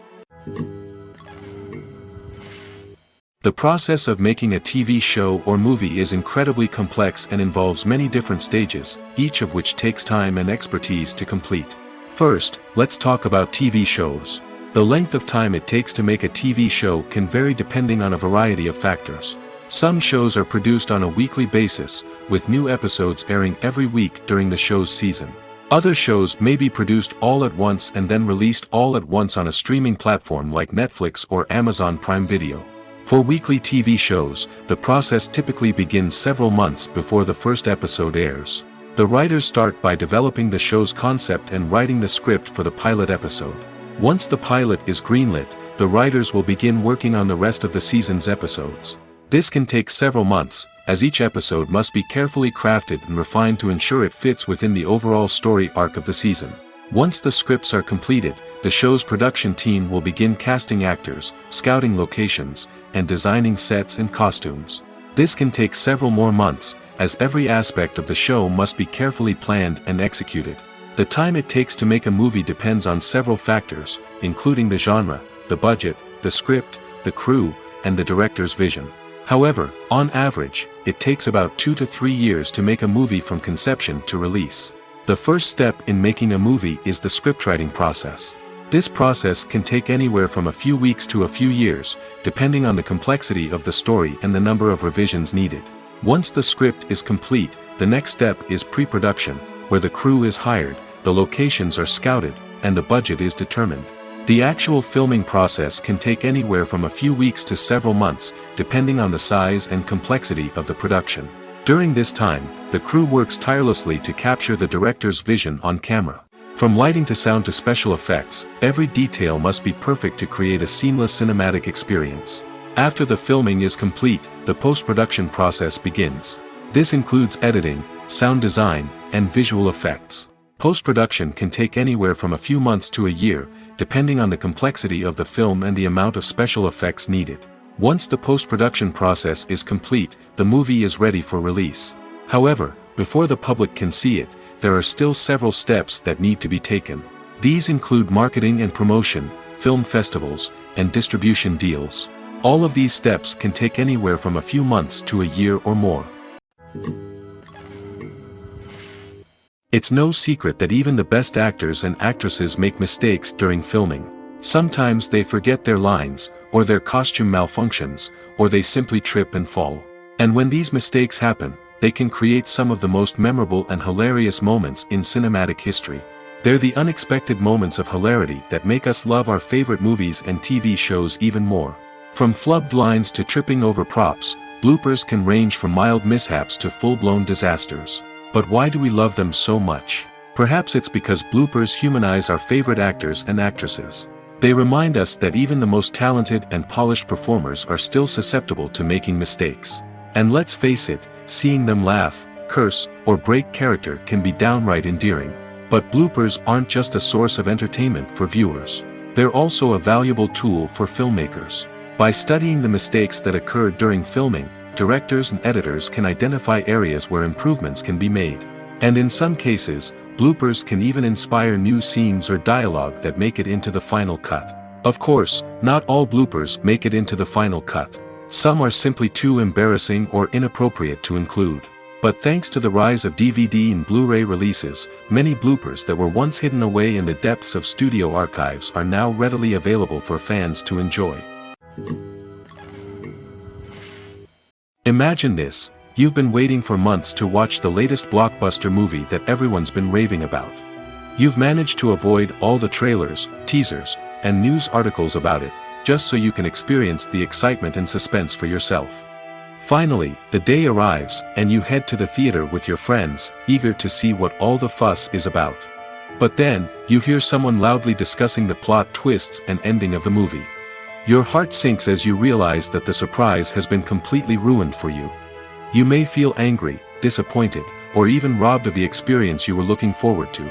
The process of making a TV show or movie is incredibly complex and involves many different stages, each of which takes time and expertise to complete. First, let's talk about TV shows. The length of time it takes to make a TV show can vary depending on a variety of factors. Some shows are produced on a weekly basis, with new episodes airing every week during the show's season. Other shows may be produced all at once and then released all at once on a streaming platform like Netflix or Amazon Prime Video. For weekly TV shows, the process typically begins several months before the first episode airs. The writers start by developing the show's concept and writing the script for the pilot episode. Once the pilot is greenlit, the writers will begin working on the rest of the season's episodes. This can take several months, as each episode must be carefully crafted and refined to ensure it fits within the overall story arc of the season. Once the scripts are completed, the show's production team will begin casting actors, scouting locations, and designing sets and costumes. This can take several more months, as every aspect of the show must be carefully planned and executed. The time it takes to make a movie depends on several factors, including the genre, the budget, the script, the crew, and the director's vision. However, on average, it takes about 2 to 3 years to make a movie from conception to release. The first step in making a movie is the scriptwriting process. This process can take anywhere from a few weeks to a few years, depending on the complexity of the story and the number of revisions needed. Once the script is complete, the next step is pre-production, where the crew is hired, the locations are scouted, and the budget is determined. The actual filming process can take anywhere from a few weeks to several months, depending on the size and complexity of the production. During this time, the crew works tirelessly to capture the director's vision on camera. From lighting to sound to special effects, every detail must be perfect to create a seamless cinematic experience. After the filming is complete, the post-production process begins. This includes editing, sound design, and visual effects. Post-production can take anywhere from a few months to a year, depending on the complexity of the film and the amount of special effects needed. Once the post-production process is complete, the movie is ready for release. However, before the public can see it, there are still several steps that need to be taken. These include marketing and promotion, film festivals, and distribution deals. All of these steps can take anywhere from a few months to a year or more. It's no secret that even the best actors and actresses make mistakes during filming. Sometimes they forget their lines, or their costume malfunctions, or they simply trip and fall. And when these mistakes happen, they can create some of the most memorable and hilarious moments in cinematic history. They're the unexpected moments of hilarity that make us love our favorite movies and TV shows even more. From flubbed lines to tripping over props, bloopers can range from mild mishaps to full-blown disasters. But why do we love them so much? Perhaps it's because bloopers humanize our favorite actors and actresses. They remind us that even the most talented and polished performers are still susceptible to making mistakes. And let's face it, seeing them laugh, curse, or break character can be downright endearing. But bloopers aren't just a source of entertainment for viewers. They're also a valuable tool for filmmakers. By studying the mistakes that occur during filming, directors and editors can identify areas where improvements can be made. And in some cases, bloopers can even inspire new scenes or dialogue that make it into the final cut. Of course, not all bloopers make it into the final cut. Some are simply too embarrassing or inappropriate to include. But thanks to the rise of DVD and Blu-ray releases, many bloopers that were once hidden away in the depths of studio archives are now readily available for fans to enjoy. Imagine this: you've been waiting for months to watch the latest blockbuster movie that everyone's been raving about. You've managed to avoid all the trailers, teasers, and news articles about it, just so you can experience the excitement and suspense for yourself. Finally, the day arrives, and you head to the theater with your friends, eager to see what all the fuss is about. But then, you hear someone loudly discussing the plot twists and ending of the movie. Your heart sinks as you realize that the surprise has been completely ruined for you. You may feel angry, disappointed, or even robbed of the experience you were looking forward to.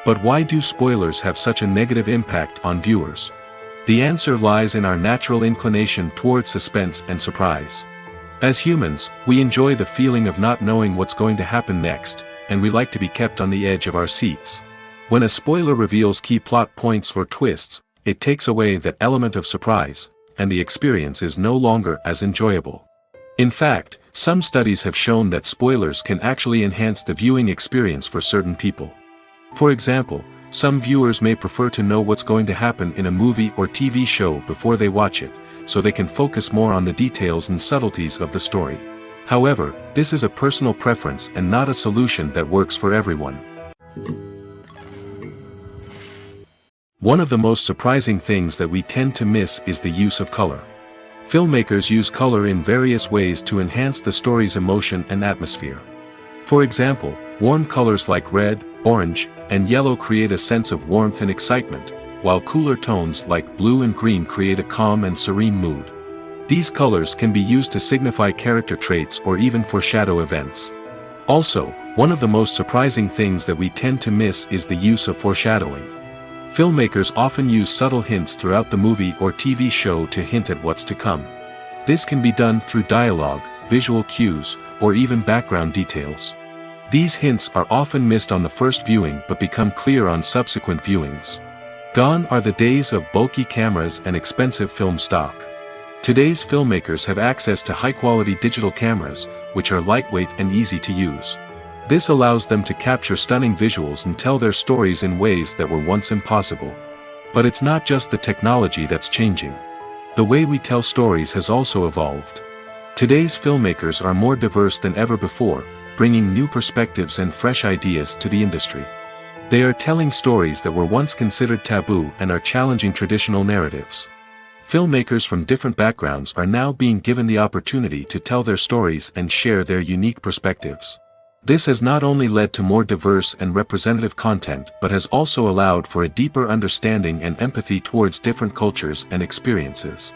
But why do spoilers have such a negative impact on viewers? The answer lies in our natural inclination toward suspense and surprise. As humans, we enjoy the feeling of not knowing what's going to happen next, and we like to be kept on the edge of our seats. When a spoiler reveals key plot points or twists, it takes away that element of surprise, and the experience is no longer as enjoyable. In fact, some studies have shown that spoilers can actually enhance the viewing experience for certain people. For example, some viewers may prefer to know what's going to happen in a movie or TV show before they watch it, so they can focus more on the details and subtleties of the story. However, this is a personal preference and not a solution that works for everyone. One of the most surprising things that we tend to miss is the use of color. Filmmakers use color in various ways to enhance the story's emotion and atmosphere. For example, warm colors like red, orange, and yellow create a sense of warmth and excitement, while cooler tones like blue and green create a calm and serene mood. These colors can be used to signify character traits or even foreshadow events. Also, one of the most surprising things that we tend to miss is the use of foreshadowing. Filmmakers often use subtle hints throughout the movie or TV show to hint at what's to come. This can be done through dialogue, visual cues, or even background details. These hints are often missed on the first viewing but become clear on subsequent viewings. Gone are the days of bulky cameras and expensive film stock. Today's filmmakers have access to high-quality digital cameras, which are lightweight and easy to use. This allows them to capture stunning visuals and tell their stories in ways that were once impossible. But it's not just the technology that's changing. The way we tell stories has also evolved. Today's filmmakers are more diverse than ever before, bringing new perspectives and fresh ideas to the industry. They are telling stories that were once considered taboo and are challenging traditional narratives. Filmmakers from different backgrounds are now being given the opportunity to tell their stories and share their unique perspectives. This has not only led to more diverse and representative content but has also allowed for a deeper understanding and empathy towards different cultures and experiences.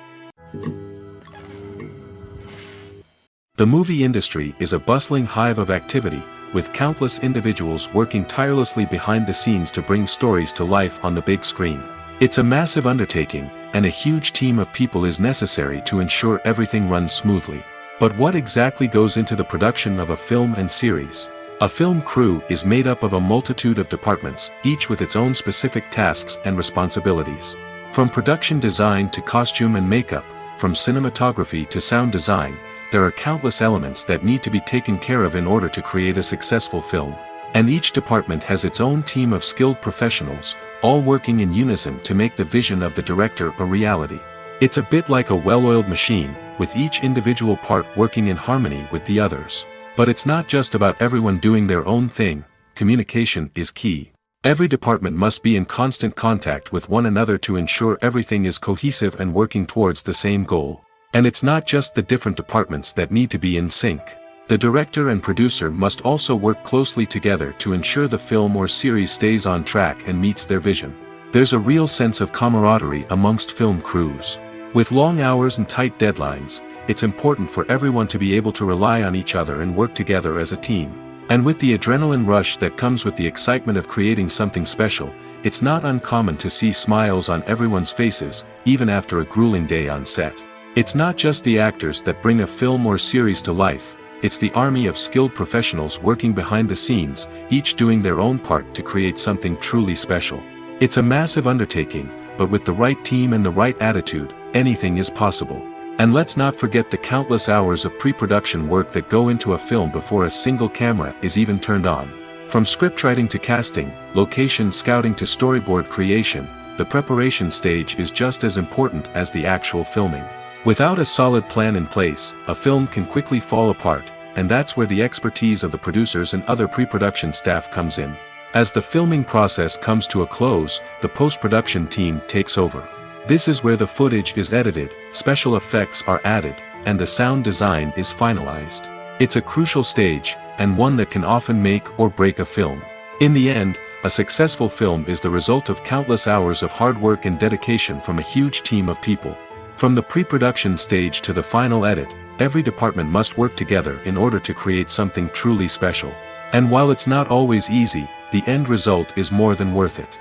The movie industry is a bustling hive of activity, with countless individuals working tirelessly behind the scenes to bring stories to life on the big screen. It's a massive undertaking, and a huge team of people is necessary to ensure everything runs smoothly. But what exactly goes into the production of a film and series? A film crew is made up of a multitude of departments, each with its own specific tasks and responsibilities. From production design to costume and makeup, from cinematography to sound design, there are countless elements that need to be taken care of in order to create a successful film. And each department has its own team of skilled professionals, all working in unison to make the vision of the director a reality. It's a bit like a well-oiled machine, with each individual part working in harmony with the others. But it's not just about everyone doing their own thing. Communication is key. Every department must be in constant contact with one another to ensure everything is cohesive and working towards the same goal. And it's not just the different departments that need to be in sync. The director and producer must also work closely together to ensure the film or series stays on track and meets their vision. There's a real sense of camaraderie amongst film crews. With long hours and tight deadlines, it's important for everyone to be able to rely on each other and work together as a team. And with the adrenaline rush that comes with the excitement of creating something special, it's not uncommon to see smiles on everyone's faces, even after a grueling day on set. It's not just the actors that bring a film or series to life, it's the army of skilled professionals working behind the scenes, each doing their own part to create something truly special. It's a massive undertaking, but with the right team and the right attitude, anything is possible. And let's not forget the countless hours of pre-production work that go into a film before a single camera is even turned on. From scriptwriting to casting, location scouting to storyboard creation, the preparation stage is just as important as the actual filming. Without a solid plan in place, a film can quickly fall apart, and that's where the expertise of the producers and other pre-production staff comes in. As the filming process comes to a close, the post-production team takes over. This is where the footage is edited, special effects are added, and the sound design is finalized. It's a crucial stage, and one that can often make or break a film. In the end, a successful film is the result of countless hours of hard work and dedication from a huge team of people. From the pre-production stage to the final edit, every department must work together in order to create something truly special. And while it's not always easy, the end result is more than worth it.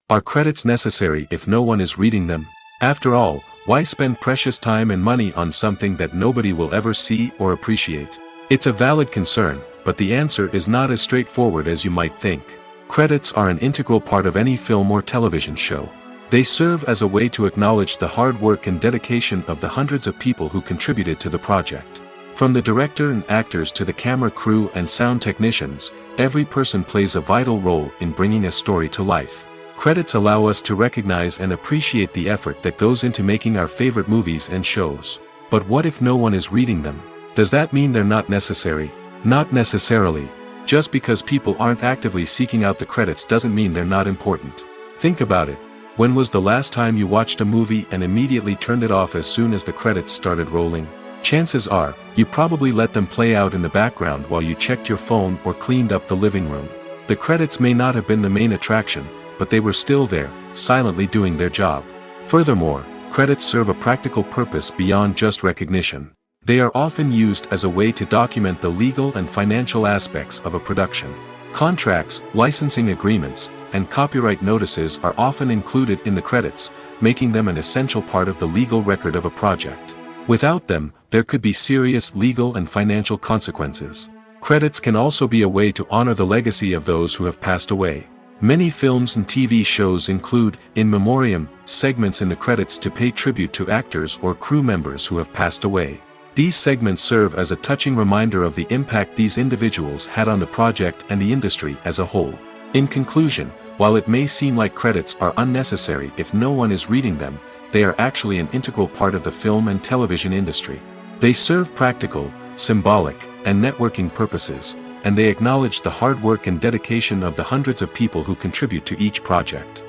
Are credits necessary if no one is reading them? After all, why spend precious time and money on something that nobody will ever see or appreciate? It's a valid concern, but the answer is not as straightforward as you might think. Credits are an integral part of any film or television show. They serve as a way to acknowledge the hard work and dedication of the hundreds of people who contributed to the project. From the director and actors to the camera crew and sound technicians, every person plays a vital role in bringing a story to life. Credits allow us to recognize and appreciate the effort that goes into making our favorite movies and shows. But what if no one is reading them? Does that mean they're not necessary? Not necessarily. Just because people aren't actively seeking out the credits doesn't mean they're not important. Think about it. When was the last time you watched a movie and immediately turned it off as soon as the credits started rolling? Chances are, you probably let them play out in the background while you checked your phone or cleaned up the living room. The credits may not have been the main attraction, but they were still there, silently doing their job. Furthermore, credits serve a practical purpose beyond just recognition. They are often used as a way to document the legal and financial aspects of a production. Contracts, licensing agreements, and copyright notices are often included in the credits, making them an essential part of the legal record of a project. Without them, there could be serious legal and financial consequences. Credits can also be a way to honor the legacy of those who have passed away. Many films and TV shows include, in memoriam, segments in the credits to pay tribute to actors or crew members who have passed away. These segments serve as a touching reminder of the impact these individuals had on the project and the industry as a whole. In conclusion, while it may seem like credits are unnecessary if no one is reading them, they are actually an integral part of the film and television industry. They serve practical, symbolic, and networking purposes, and they acknowledge the hard work and dedication of the hundreds of people who contribute to each project.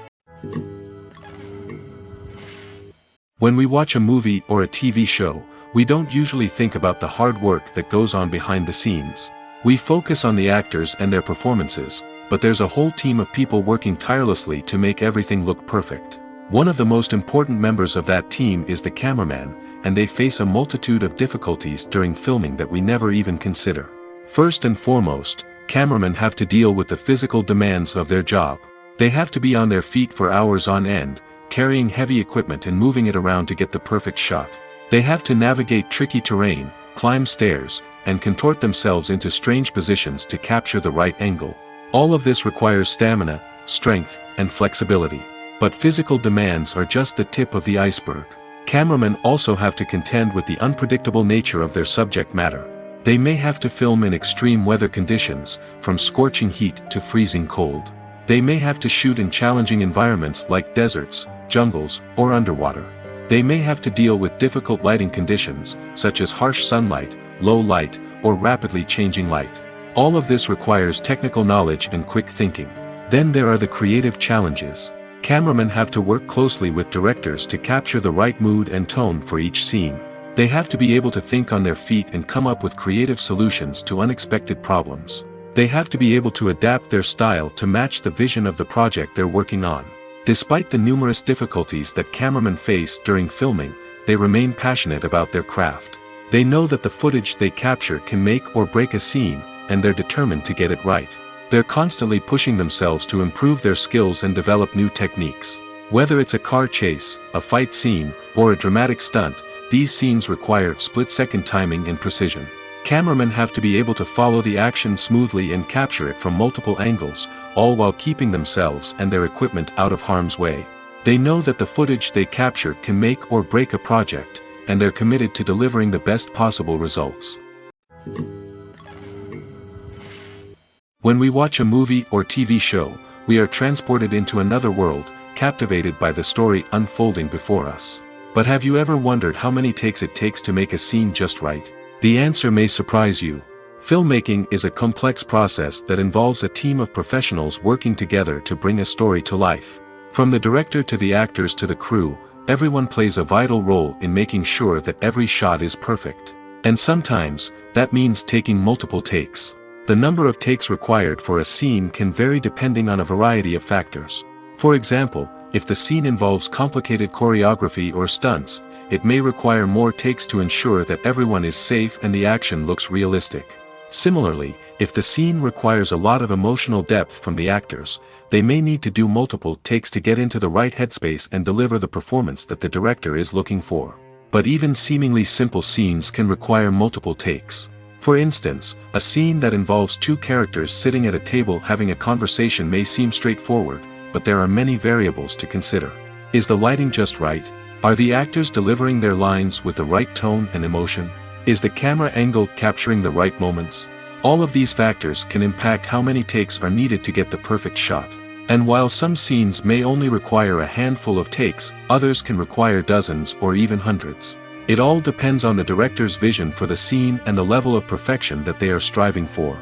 When we watch a movie or a TV show, we don't usually think about the hard work that goes on behind the scenes. We focus on the actors and their performances, but there's a whole team of people working tirelessly to make everything look perfect. One of the most important members of that team is the cameraman, and they face a multitude of difficulties during filming that we never even consider. First and foremost, cameramen have to deal with the physical demands of their job. They have to be on their feet for hours on end, carrying heavy equipment and moving it around to get the perfect shot. They have to navigate tricky terrain, climb stairs, and contort themselves into strange positions to capture the right angle. All of this requires stamina, strength, and flexibility. But physical demands are just the tip of the iceberg. Cameramen also have to contend with the unpredictable nature of their subject matter. They may have to film in extreme weather conditions, from scorching heat to freezing cold. They may have to shoot in challenging environments like deserts, jungles, or underwater. They may have to deal with difficult lighting conditions, such as harsh sunlight, low light, or rapidly changing light. All of this requires technical knowledge and quick thinking. Then there are the creative challenges. Cameramen have to work closely with directors to capture the right mood and tone for each scene. They have to be able to think on their feet and come up with creative solutions to unexpected problems. They have to be able to adapt their style to match the vision of the project they're working on. Despite the numerous difficulties that cameramen face during filming, they remain passionate about their craft. They know that the footage they capture can make or break a scene, and they're determined to get it right. They're constantly pushing themselves to improve their skills and develop new techniques. Whether it's a car chase, a fight scene, or a dramatic stunt, these scenes require split-second timing and precision. Cameramen have to be able to follow the action smoothly and capture it from multiple angles, all while keeping themselves and their equipment out of harm's way. They know that the footage they capture can make or break a project, and they're committed to delivering the best possible results. When we watch a movie or TV show, we are transported into another world, captivated by the story unfolding before us. But have you ever wondered how many takes it takes to make a scene just right? The answer may surprise you. Filmmaking is a complex process that involves a team of professionals working together to bring a story to life. From the director to the actors to the crew, everyone plays a vital role in making sure that every shot is perfect. And sometimes, that means taking multiple takes. The number of takes required for a scene can vary depending on a variety of factors. For example, if the scene involves complicated choreography or stunts, it may require more takes to ensure that everyone is safe and the action looks realistic. Similarly, if the scene requires a lot of emotional depth from the actors, they may need to do multiple takes to get into the right headspace and deliver the performance that the director is looking for. But even seemingly simple scenes can require multiple takes. For instance, a scene that involves two characters sitting at a table having a conversation may seem straightforward, but there are many variables to consider. Is the lighting just right? Are the actors delivering their lines with the right tone and emotion? Is the camera angle capturing the right moments? All of these factors can impact how many takes are needed to get the perfect shot. And while some scenes may only require a handful of takes, others can require dozens or even hundreds. It all depends on the director's vision for the scene and the level of perfection that they are striving for.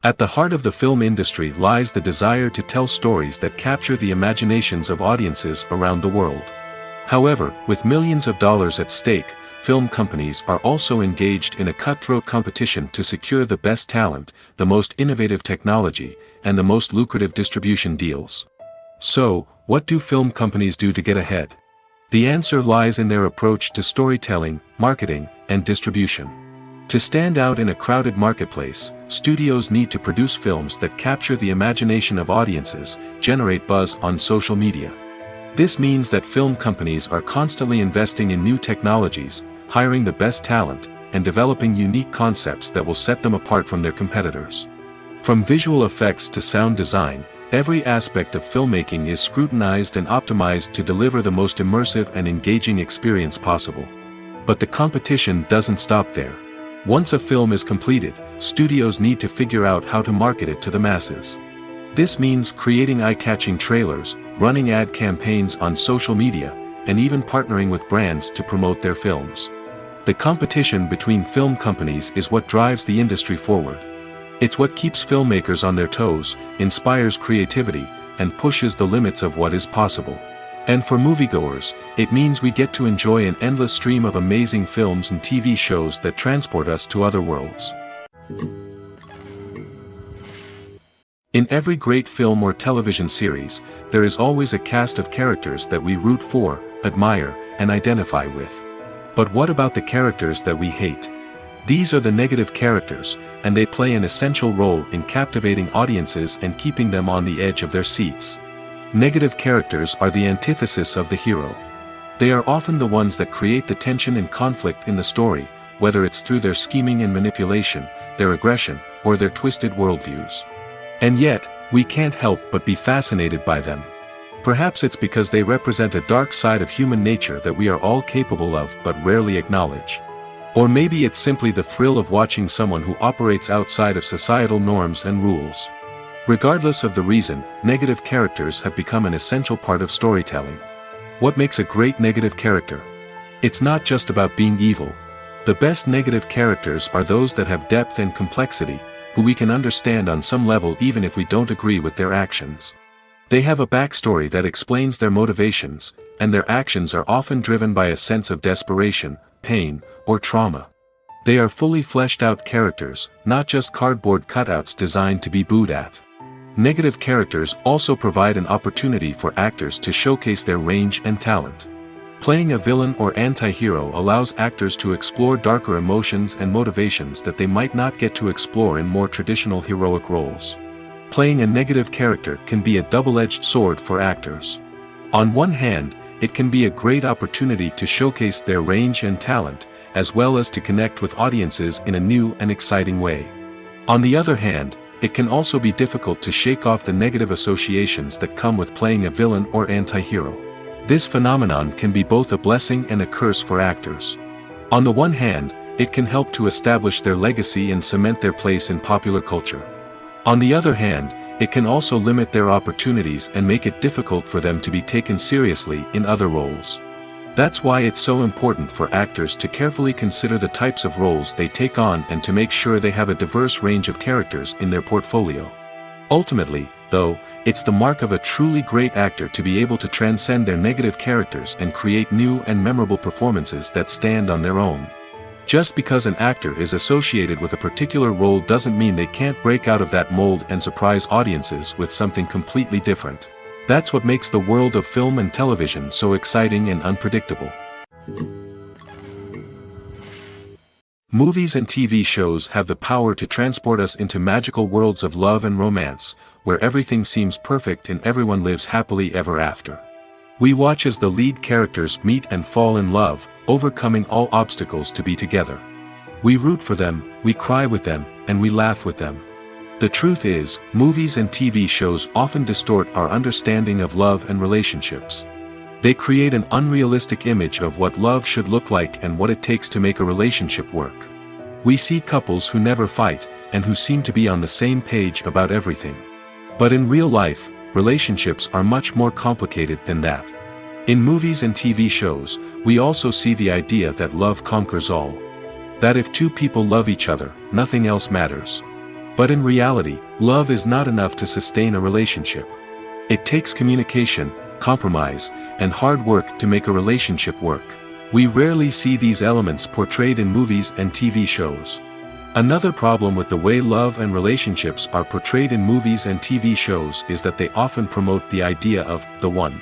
At the heart of the film industry lies the desire to tell stories that capture the imaginations of audiences around the world. However, with millions of dollars at stake, film companies are also engaged in a cutthroat competition to secure the best talent, the most innovative technology, and the most lucrative distribution deals. So, what do film companies do to get ahead? The answer lies in their approach to storytelling, marketing, and distribution. To stand out in a crowded marketplace, studios need to produce films that capture the imagination of audiences, generate buzz on social media. This means that film companies are constantly investing in new technologies, hiring the best talent, and developing unique concepts that will set them apart from their competitors. From visual effects to sound design, every aspect of filmmaking is scrutinized and optimized to deliver the most immersive and engaging experience possible. But the competition doesn't stop there. Once a film is completed, studios need to figure out how to market it to the masses. This means creating eye-catching trailers, running ad campaigns on social media, and even partnering with brands to promote their films. The competition between film companies is what drives the industry forward. It's what keeps filmmakers on their toes, inspires creativity, and pushes the limits of what is possible. And for moviegoers, it means we get to enjoy an endless stream of amazing films and TV shows that transport us to other worlds. In every great film or television series, there is always a cast of characters that we root for, admire, and identify with. But what about the characters that we hate? These are the negative characters, and they play an essential role in captivating audiences and keeping them on the edge of their seats. Negative characters are the antithesis of the hero. They are often the ones that create the tension and conflict in the story, whether it's through their scheming and manipulation, their aggression, or their twisted worldviews. And yet, we can't help but be fascinated by them. Perhaps it's because they represent a dark side of human nature that we are all capable of but rarely acknowledge. Or maybe it's simply the thrill of watching someone who operates outside of societal norms and rules. Regardless of the reason, negative characters have become an essential part of storytelling. What makes a great negative character? It's not just about being evil. The best negative characters are those that have depth and complexity, who we can understand on some level even if we don't agree with their actions. They have a backstory that explains their motivations, and their actions are often driven by a sense of desperation, pain, or trauma. They are fully fleshed out characters, not just cardboard cutouts designed to be booed at. Negative characters also provide an opportunity for actors to showcase their range and talent. Playing a villain or anti-hero allows actors to explore darker emotions and motivations that they might not get to explore in more traditional heroic roles. Playing a negative character can be a double-edged sword for actors. On one hand, it can be a great opportunity to showcase their range and talent, as well as to connect with audiences in a new and exciting way. On the other hand, it can also be difficult to shake off the negative associations that come with playing a villain or anti-hero. This phenomenon can be both a blessing and a curse for actors. On the one hand, it can help to establish their legacy and cement their place in popular culture. On the other hand, it can also limit their opportunities and make it difficult for them to be taken seriously in other roles. That's why it's so important for actors to carefully consider the types of roles they take on and to make sure they have a diverse range of characters in their portfolio. Ultimately, though, it's the mark of a truly great actor to be able to transcend their negative characters and create new and memorable performances that stand on their own. Just because an actor is associated with a particular role doesn't mean they can't break out of that mold and surprise audiences with something completely different. That's what makes the world of film and television so exciting and unpredictable. Movies and TV shows have the power to transport us into magical worlds of love and romance, where everything seems perfect and everyone lives happily ever after. We watch as the lead characters meet and fall in love, overcoming all obstacles to be together. We root for them, we cry with them, and we laugh with them. The truth is, movies and TV shows often distort our understanding of love and relationships. They create an unrealistic image of what love should look like and what it takes to make a relationship work. We see couples who never fight, and who seem to be on the same page about everything. But in real life, relationships are much more complicated than that. In movies and TV shows, we also see the idea that love conquers all. That if two people love each other, nothing else matters. But in reality, love is not enough to sustain a relationship. It takes communication, compromise, and hard work to make a relationship work. We rarely see these elements portrayed in movies and TV shows. Another problem with the way love and relationships are portrayed in movies and TV shows is that they often promote the idea of the one.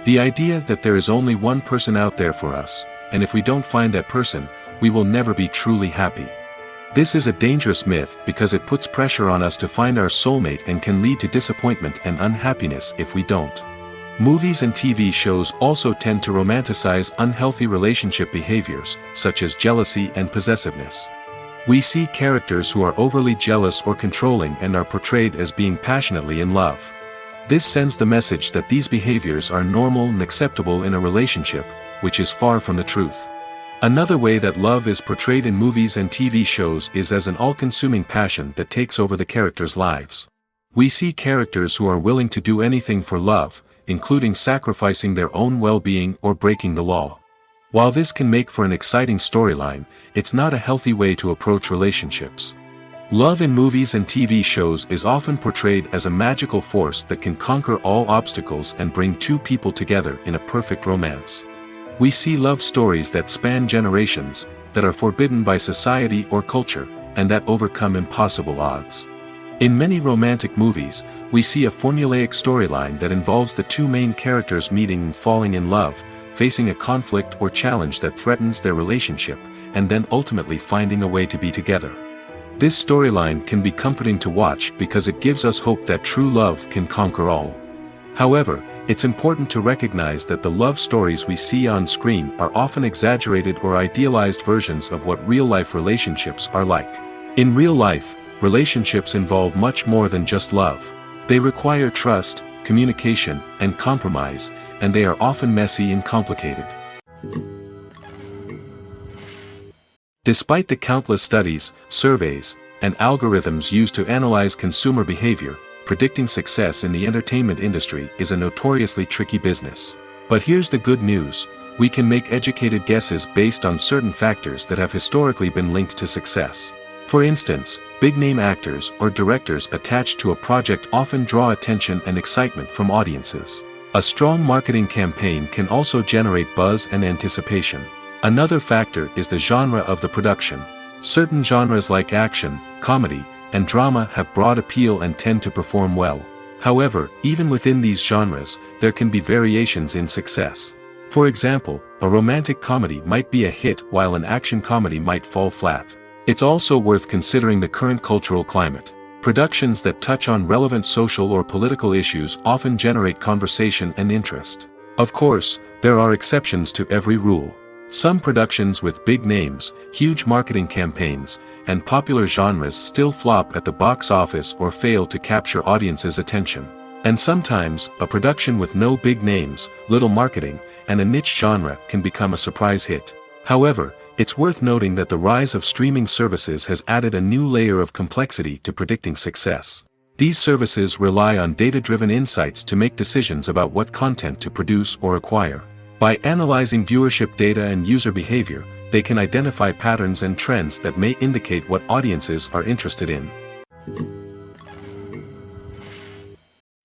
The idea that there is only one person out there for us, and if we don't find that person, we will never be truly happy. This is a dangerous myth because it puts pressure on us to find our soulmate and can lead to disappointment and unhappiness if we don't. Movies and TV shows also tend to romanticize unhealthy relationship behaviors, such as jealousy and possessiveness. We see characters who are overly jealous or controlling and are portrayed as being passionately in love. This sends the message that these behaviors are normal and acceptable in a relationship, which is far from the truth. Another way that love is portrayed in movies and TV shows is as an all-consuming passion that takes over the characters' lives. We see characters who are willing to do anything for love, including sacrificing their own well-being or breaking the law. While this can make for an exciting storyline, it's not a healthy way to approach relationships. Love in movies and TV shows is often portrayed as a magical force that can conquer all obstacles and bring two people together in a perfect romance. We see love stories that span generations, that are forbidden by society or culture, and that overcome impossible odds. In many romantic movies, we see a formulaic storyline that involves the two main characters meeting and falling in love, facing a conflict or challenge that threatens their relationship, and then ultimately finding a way to be together. This storyline can be comforting to watch because it gives us hope that true love can conquer all. However, it's important to recognize that the love stories we see on screen are often exaggerated or idealized versions of what real-life relationships are like. In real life, relationships involve much more than just love. They require trust, communication, and compromise, and they are often messy and complicated. Despite the countless studies, surveys, and algorithms used to analyze consumer behavior, predicting success in the entertainment industry is a notoriously tricky business. But here's the good news: we can make educated guesses based on certain factors that have historically been linked to success. For instance, big-name actors or directors attached to a project often draw attention and excitement from audiences. A strong marketing campaign can also generate buzz and anticipation. Another factor is the genre of the production. Certain genres like action, comedy, and drama have broad appeal and tend to perform well. However, even within these genres, there can be variations in success. For example, a romantic comedy might be a hit while an action comedy might fall flat. It's also worth considering the current cultural climate. Productions that touch on relevant social or political issues often generate conversation and interest. Of course, there are exceptions to every rule. Some productions with big names, huge marketing campaigns, and popular genres still flop at the box office or fail to capture audiences' attention. And sometimes, a production with no big names, little marketing, and a niche genre can become a surprise hit. However, it's worth noting that the rise of streaming services has added a new layer of complexity to predicting success. These services rely on data-driven insights to make decisions about what content to produce or acquire. By analyzing viewership data and user behavior, they can identify patterns and trends that may indicate what audiences are interested in.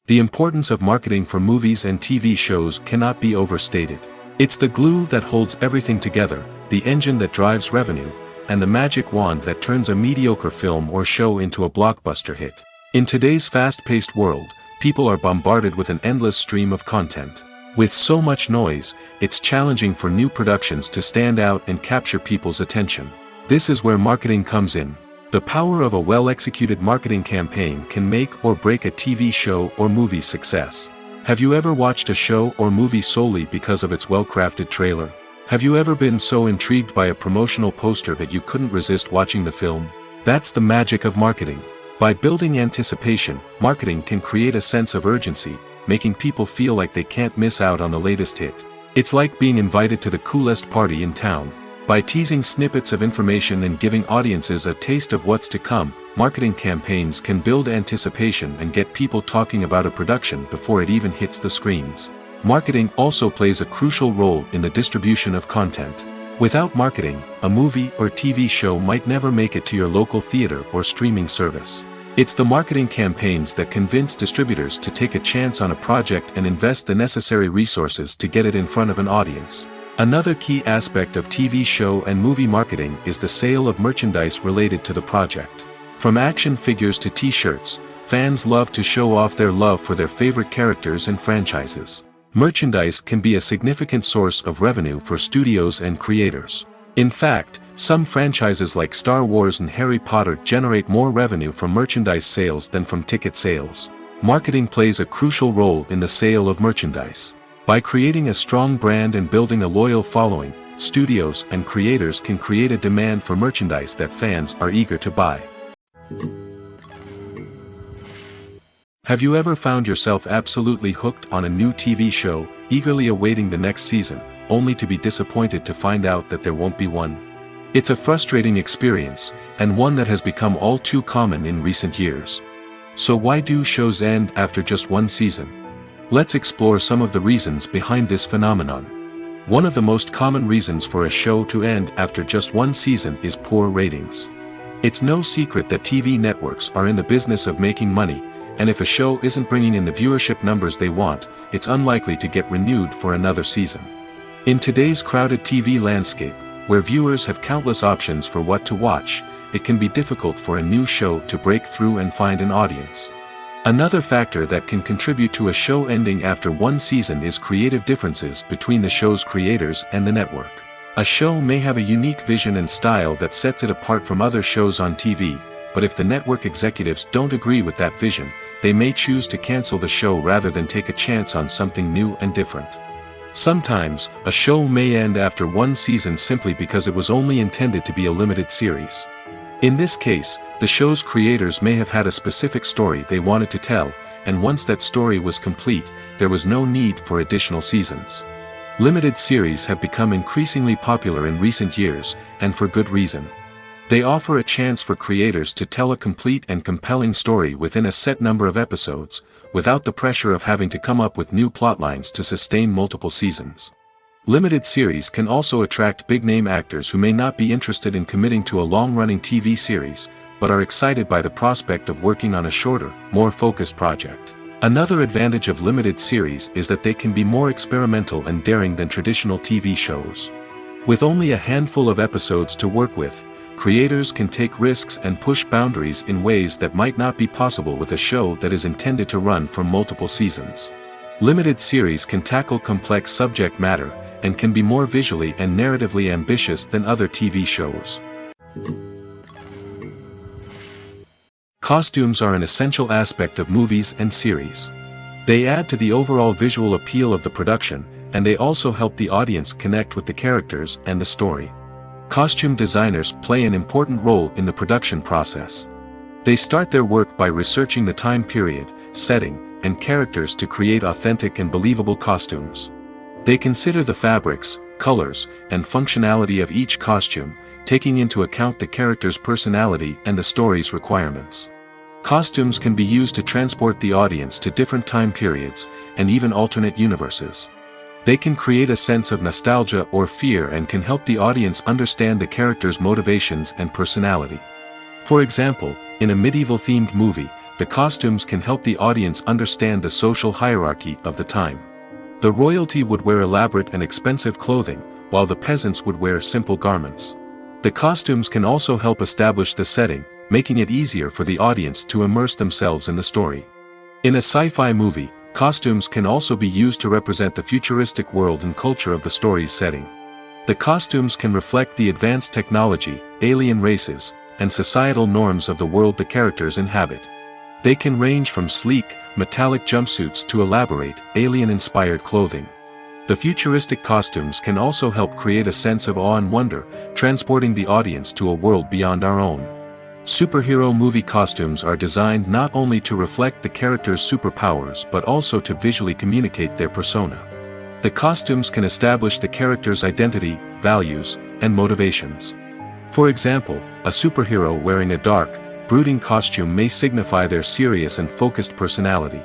The importance of marketing for movies and TV shows cannot be overstated. It's the glue that holds everything together, the engine that drives revenue, and the magic wand that turns a mediocre film or show into a blockbuster hit. In today's fast-paced world, people are bombarded with an endless stream of content. With so much noise, it's challenging for new productions to stand out and capture people's attention. This is where marketing comes in. The power of a well-executed marketing campaign can make or break a TV show or movie's success. Have you ever watched a show or movie solely because of its well-crafted trailer? Have you ever been so intrigued by a promotional poster that you couldn't resist watching the film? That's the magic of marketing. By building anticipation, marketing can create a sense of urgency, making people feel like they can't miss out on the latest hit. It's like being invited to the coolest party in town. By teasing snippets of information and giving audiences a taste of what's to come, marketing campaigns can build anticipation and get people talking about a production before it even hits the screens. Marketing also plays a crucial role in the distribution of content. Without marketing, a movie or TV show might never make it to your local theater or streaming service. It's the marketing campaigns that convince distributors to take a chance on a project and invest the necessary resources to get it in front of an audience. Another key aspect of TV show and movie marketing is the sale of merchandise related to the project. From action figures to t-shirts, fans love to show off their love for their favorite characters and franchises. Merchandise can be a significant source of revenue for studios and creators. In fact, some franchises like Star Wars and Harry Potter generate more revenue from merchandise sales than from ticket sales. Marketing plays a crucial role in the sale of merchandise. By creating a strong brand and building a loyal following, studios and creators can create a demand for merchandise that fans are eager to buy. Have you ever found yourself absolutely hooked on a new TV show, eagerly awaiting the next season, only to be disappointed to find out that there won't be one? It's a frustrating experience, and one that has become all too common in recent years. So why do shows end after just one season? Let's explore some of the reasons behind this phenomenon. One of the most common reasons for a show to end after just one season is poor ratings. It's no secret that TV networks are in the business of making money, and if a show isn't bringing in the viewership numbers they want, it's unlikely to get renewed for another season. In today's crowded TV landscape, where viewers have countless options for what to watch, it can be difficult for a new show to break through and find an audience. Another factor that can contribute to a show ending after one season is creative differences between the show's creators and the network. A show may have a unique vision and style that sets it apart from other shows on TV, but if the network executives don't agree with that vision, they may choose to cancel the show rather than take a chance on something new and different. Sometimes, a show may end after one season simply because it was only intended to be a limited series. In this case, the show's creators may have had a specific story they wanted to tell, and once that story was complete, there was no need for additional seasons. Limited series have become increasingly popular in recent years, and for good reason. They offer a chance for creators to tell a complete and compelling story within a set number of episodes, without the pressure of having to come up with new plotlines to sustain multiple seasons. Limited series can also attract big-name actors who may not be interested in committing to a long-running TV series, but are excited by the prospect of working on a shorter, more focused project. Another advantage of limited series is that they can be more experimental and daring than traditional TV shows. With only a handful of episodes to work with, creators can take risks and push boundaries in ways that might not be possible with a show that is intended to run for multiple seasons. Limited series can tackle complex subject matter, and can be more visually and narratively ambitious than other TV shows. Costumes are an essential aspect of movies and series. They add to the overall visual appeal of the production, and they also help the audience connect with the characters and the story. Costume designers play an important role in the production process. They start their work by researching the time period, setting, and characters to create authentic and believable costumes. They consider the fabrics, colors, and functionality of each costume, taking into account the character's personality and the story's requirements. Costumes can be used to transport the audience to different time periods, and even alternate universes. They can create a sense of nostalgia or fear and can help the audience understand the character's motivations and personality. For example, in a medieval-themed movie, the costumes can help the audience understand the social hierarchy of the time. The royalty would wear elaborate and expensive clothing, while the peasants would wear simple garments. The costumes can also help establish the setting, making it easier for the audience to immerse themselves in the story. In a sci-fi movie, costumes can also be used to represent the futuristic world and culture of the story's setting. The costumes can reflect the advanced technology, alien races, and societal norms of the world the characters inhabit. They can range from sleek, metallic jumpsuits to elaborate, alien-inspired clothing. The futuristic costumes can also help create a sense of awe and wonder, transporting the audience to a world beyond our own. Superhero movie costumes are designed not only to reflect the character's superpowers but also to visually communicate their persona. The costumes can establish the character's identity, values, and motivations. For example, a superhero wearing a dark, brooding costume may signify their serious and focused personality.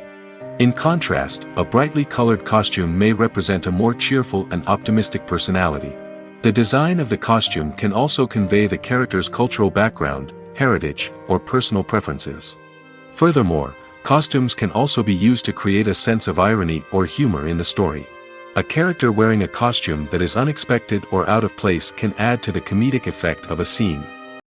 In contrast, a brightly colored costume may represent a more cheerful and optimistic personality. The design of the costume can also convey the character's cultural background, heritage, or personal preferences. Furthermore, costumes can also be used to create a sense of irony or humor in the story. A character wearing a costume that is unexpected or out of place can add to the comedic effect of a scene.